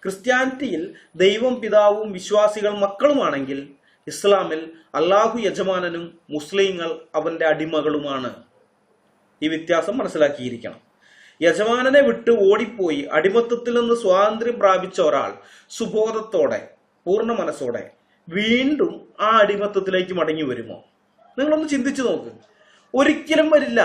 ക്രിസ്ത്യാനിറ്റിയിൽ ദൈവം പിതാവും വിശ്വാസികൾ മക്കളുമാണെങ്കിൽ ഇസ്ലാമിൽ അള്ളാഹു യജമാനനും മുസ്ലിങ്ങൾ അവന്റെ അടിമകളുമാണ്. ഈ വ്യത്യാസം മനസ്സിലാക്കിയിരിക്കണം. യജമാനനെ വിട്ട് ഓടിപ്പോയി അടിമത്തത്തിൽ നിന്ന് സ്വാതന്ത്ര്യം പ്രാപിച്ച ഒരാൾ സുബോധത്തോടെ പൂർണ്ണ മനസ്സോടെ വീണ്ടും ആ അടിമത്തത്തിലേക്ക് മടങ്ങി വരുമോ? നിങ്ങളൊന്ന് ചിന്തിച്ചു നോക്ക്. ഒരിക്കലും വരില്ല.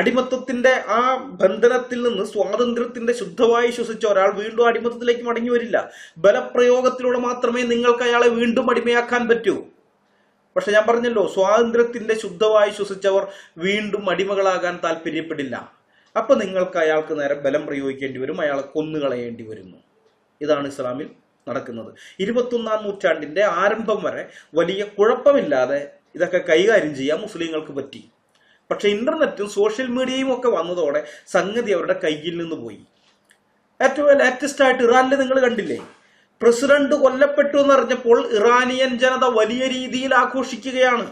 അടിമത്തത്തിന്റെ ആ ബന്ധനത്തിൽ നിന്ന് സ്വാതന്ത്ര്യത്തിന്റെ ശുദ്ധമായി ശ്വസിച്ച ഒരാൾ വീണ്ടും അടിമത്തത്തിലേക്ക് മടങ്ങി വരില്ല. ബലപ്രയോഗത്തിലൂടെ മാത്രമേ നിങ്ങൾക്ക് അയാളെ വീണ്ടും അടിമയാക്കാൻ പറ്റൂ. പക്ഷെ ഞാൻ പറഞ്ഞല്ലോ, സ്വാതന്ത്ര്യത്തിന്റെ ശുദ്ധമായി ശ്വസിച്ചവർ വീണ്ടും അടിമകളാകാൻ താല്പര്യപ്പെടില്ല. അപ്പൊ നിങ്ങൾക്ക് അയാൾക്ക് നേരെ ബലം പ്രയോഗിക്കേണ്ടി വരും, അയാളെ കൊന്നുകളയേണ്ടി വരുന്നു. ഇതാണ് ഇസ്ലാമിൽ നടക്കുന്നത്. 21-ാം നൂറ്റാണ്ടിന്റെ ആരംഭം വരെ വലിയ കുഴപ്പമില്ലാതെ ഇതൊക്കെ കൈകാര്യം ചെയ്യാൻ മുസ്ലിങ്ങൾക്ക് പറ്റി. പക്ഷെ ഇന്റർനെറ്റും സോഷ്യൽ മീഡിയയും ഒക്കെ വന്നതോടെ സംഗതി അവരുടെ കയ്യിൽ നിന്ന് പോയി. ഏറ്റവും ലേറ്റസ്റ്റ് ആയിട്ട് ഇറാനിൽ നിങ്ങൾ കണ്ടില്ലേ, പ്രസിഡന്റ് കൊല്ലപ്പെട്ടു എന്നറിഞ്ഞപ്പോൾ ഇറാനിയൻ ജനത വലിയ രീതിയിൽ ആഘോഷിക്കുകയാണ്.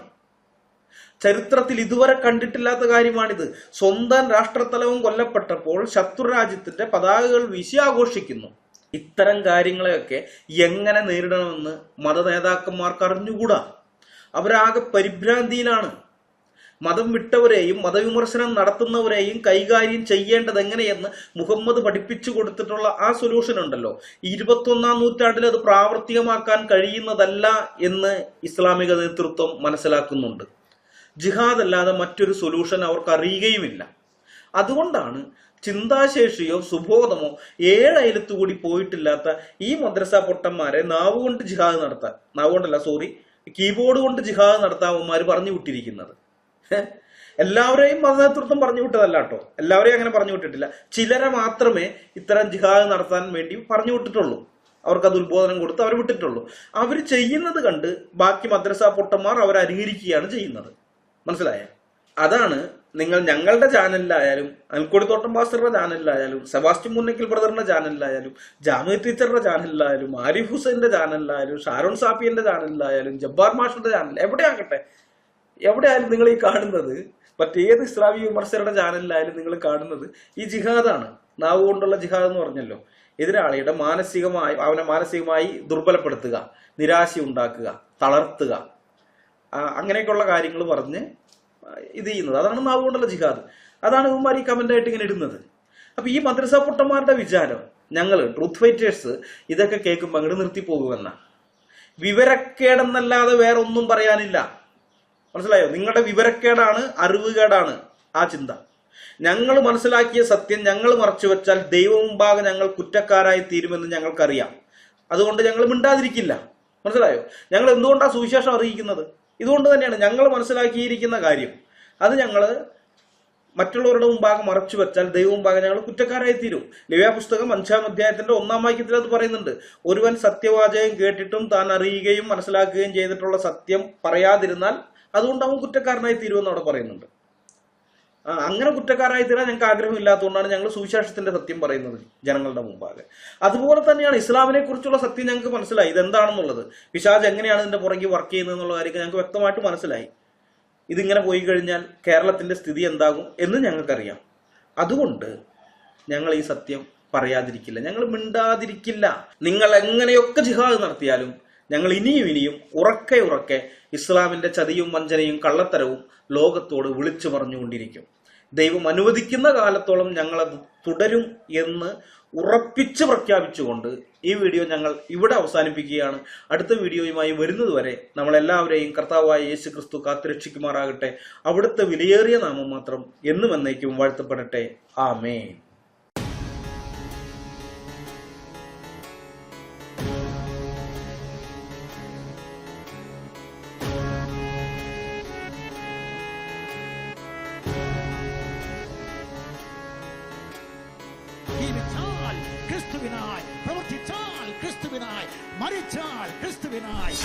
ചരിത്രത്തിൽ ഇതുവരെ കണ്ടിട്ടില്ലാത്ത കാര്യമാണിത്. സ്വന്തം രാഷ്ട്രത്തലവും കൊല്ലപ്പെട്ടപ്പോൾ ശത്രുരാജ്യത്തിന്റെ പതാകകൾ വീശി ആഘോഷിക്കുന്നു. ഇത്തരം കാര്യങ്ങളെയൊക്കെ എങ്ങനെ നേരിടണമെന്ന് മത നേതാക്കന്മാർക്ക് അറിഞ്ഞുകൂടാ. അവരാകെ പരിഭ്രാന്തിയിലാണ്. മതം വിട്ടവരെയും മതവിമർശനം നടത്തുന്നവരെയും കൈകാര്യം ചെയ്യേണ്ടത് എങ്ങനെയെന്ന് മുഹമ്മദ് പഠിപ്പിച്ചു കൊടുത്തിട്ടുള്ള ആ സൊല്യൂഷൻ ഉണ്ടല്ലോ, 21-ാം നൂറ്റാണ്ടിൽ അത് പ്രാവർത്തികമാക്കാൻ കഴിയുന്നതല്ല എന്ന് ഇസ്ലാമിക നേതൃത്വം മനസ്സിലാക്കുന്നുണ്ട്. ജിഹാദ് അല്ലാതെ മറ്റൊരു സൊല്യൂഷൻ അവർക്ക് അറിയുകയുമില്ല. അതുകൊണ്ടാണ് ചിന്താശേഷിയോ സുബോധമോ 7 അയലത്തുകൂടി പോയിട്ടില്ലാത്ത ഈ മദ്രസ പൊട്ടന്മാരെ നാവുകൊണ്ട് ജിഹാദ് നടത്താൻ, കീബോർഡ് കൊണ്ട് ജിഹാദ് നടത്താവന്മാർ പറഞ്ഞു വിട്ടിരിക്കുന്നത്. എല്ലാവരെയും മതനേതൃത്വം പറഞ്ഞു വിട്ടതല്ല കേട്ടോ, എല്ലാവരെയും അങ്ങനെ പറഞ്ഞു വിട്ടിട്ടില്ല. ചിലരെ മാത്രമേ ഇത്തരം ജിഹാദ് നടത്താൻ വേണ്ടി പറഞ്ഞു വിട്ടിട്ടുള്ളൂ, അവർക്കത് ഉത്ബോധനം കൊടുത്ത് അവർ വിട്ടിട്ടുള്ളൂ. അവർ ചെയ്യുന്നത് കണ്ട് ബാക്കി മദ്രസ പൊട്ടന്മാർ അവർ അനുകരിക്കുകയാണ് ചെയ്യുന്നത്. മനസ്സിലായ? അതാണ് നിങ്ങൾ ഞങ്ങളുടെ ചാനലിലായാലും അൽക്കൊടിത്തോട്ടം പാസ്റ്ററുടെ ചാനലിലായാലും സെബാസ്റ്റ്യൻ മുന്നക്കൽ ബ്രദറിന്റെ ചാനലിലായാലും ജാമിയ ടീച്ചറുടെ ചാനലിലായാലും ആരിഫ് ഹുസൈന്റെ ചാനലിലായാലും ഷാരോൺ സാപ്പിയന്റെ ചാനലിലായാലും ജബ്ബാർ മാഷുടെ ചാനൽ എവിടെയായാലും നിങ്ങൾ ഈ കാണുന്നത്, മറ്റേത് ഇസ്ലാമിക വിമർശകരുടെ ചാനലിലായാലും നിങ്ങൾ കാണുന്നത് ഈ ജിഹാദാണ്. നാവ് കൊണ്ടുള്ള ജിഹാദ് എന്ന് പറഞ്ഞല്ലോ. എതിരാളിയുടെ അവനെ മാനസികമായി ദുർബലപ്പെടുത്തുക, നിരാശ ഉണ്ടാക്കുക, തളർത്തുക, അങ്ങനെയൊക്കെയുള്ള കാര്യങ്ങൾ പറഞ്ഞ് ഇത് ചെയ്യുന്നത്. അതാണ് നാവ് കൊണ്ടുള്ള ജിഹാദ്. അതാണ് ഇവന്മാർ ഈ കമന്റ് ആയിട്ട് ഇങ്ങനെ ഇടുന്നത്. അപ്പൊ ഈ മദ്രസ പൊട്ടന്മാരുടെ വിചാരം ഞങ്ങൾ ട്രൂത്ത് ഫൈറ്റേഴ്സ് ഇതൊക്കെ കേൾക്കുമ്പോൾ അങ്ങോട്ട് നിർത്തി പോകുമെന്ന. വിവരക്കേടെന്നല്ലാതെ വേറെ ഒന്നും പറയാനില്ല. മനസ്സിലായോ? നിങ്ങളുടെ വിവരക്കേടാണ്, അറിവുകേടാണ് ആ ചിന്ത. ഞങ്ങൾ മനസ്സിലാക്കിയ സത്യം ഞങ്ങൾ മറച്ചു വെച്ചാൽ ദൈവം മുമ്പാകെ ഞങ്ങൾ കുറ്റക്കാരായി തീരുമെന്ന് ഞങ്ങൾക്കറിയാം. അതുകൊണ്ട് ഞങ്ങൾ മിണ്ടാതിരിക്കില്ല. മനസ്സിലായോ? ഞങ്ങൾ എന്തുകൊണ്ടാണ് സുവിശേഷം അറിയിക്കുന്നത്? ഇതുകൊണ്ട് തന്നെയാണ്. ഞങ്ങൾ മനസ്സിലാക്കിയിരിക്കുന്ന കാര്യം അത് ഞങ്ങൾ മറ്റുള്ളവരുടെ മുമ്പാകെ മറച്ചു വെച്ചാൽ ദൈവം മുമ്പാകെ ഞങ്ങൾ കുറ്റക്കാരായി തീരും. ലേവ്യ പുസ്തകം 5-ാം അധ്യായത്തിന്റെ 1-ാം വാക്യത്തിൽ അത് പറയുന്നുണ്ട്. ഒരുവൻ സത്യവാചകം കേട്ടിട്ടും താൻ അറിയുകയും മനസ്സിലാക്കുകയും ചെയ്തിട്ടുള്ള സത്യം പറയാതിരുന്നാൽ അതുകൊണ്ട് അവൻ കുറ്റക്കാരനായി തീരുമെന്ന് അവിടെ പറയുന്നുണ്ട്. അങ്ങനെ കുറ്റക്കാരായി തീരാൻ ഞങ്ങൾക്ക് ആഗ്രഹമില്ലാത്തതുകൊണ്ടാണ് ഞങ്ങൾ സുവിശേഷത്തിന്റെ സത്യം പറയുന്നത് ജനങ്ങളുടെ മുമ്പാകെ. അതുപോലെ തന്നെയാണ് ഇസ്ലാമിനെ കുറിച്ചുള്ള സത്യം ഞങ്ങൾക്ക് മനസ്സിലായി, ഇതെന്താണെന്നുള്ളത്, പിശാച് എങ്ങനെയാണ് ഇതിന്റെ പുറകെ വർക്ക് ചെയ്യുന്നത് എന്നുള്ള കാര്യം ഞങ്ങൾക്ക് വ്യക്തമായിട്ട് മനസ്സിലായി. ഇതിങ്ങനെ പോയി കഴിഞ്ഞാൽ കേരളത്തിന്റെ സ്ഥിതി എന്താകും എന്ന് ഞങ്ങൾക്കറിയാം. അതുകൊണ്ട് ഞങ്ങൾ ഈ സത്യം പറയാതിരിക്കില്ല, ഞങ്ങൾ മിണ്ടാതിരിക്കില്ല. നിങ്ങൾ എങ്ങനെയൊക്കെ ജിഹാദ് നടത്തിയാലും ഞങ്ങൾ ഇനിയും ഉറക്കെ ഇസ്ലാമിന്റെ ചതിയും വഞ്ചനയും കള്ളത്തരവും ലോകത്തോട് വിളിച്ചു പറഞ്ഞുകൊണ്ടിരിക്കും. ദൈവം അനുവദിക്കുന്ന കാലത്തോളം ഞങ്ങളത് തുടരും എന്ന് ഉറപ്പിച്ച് പ്രഖ്യാപിച്ചുകൊണ്ട് ഈ വീഡിയോ ഞങ്ങൾ ഇവിടെ അവസാനിപ്പിക്കുകയാണ്. അടുത്ത വീഡിയോയുമായി വരുന്നതുവരെ നമ്മളെല്ലാവരെയും കർത്താവായ യേശു ക്രിസ്തു കാത്തുരക്ഷിക്കുമാറാകട്ടെ. അവിടുത്തെ വിലയേറിയ നാമം മാത്രം എന്നും എന്നേക്കും വാഴ്ത്തപ്പെടട്ടെ. ആമേൻ. ജീവിച്ചാൽ ക്രിസ്തുവിനായി, പ്രവർത്തിച്ചാൽ ക്രിസ്തുവിനായി, മരിച്ചാൽ ക്രിസ്തുവിനായി.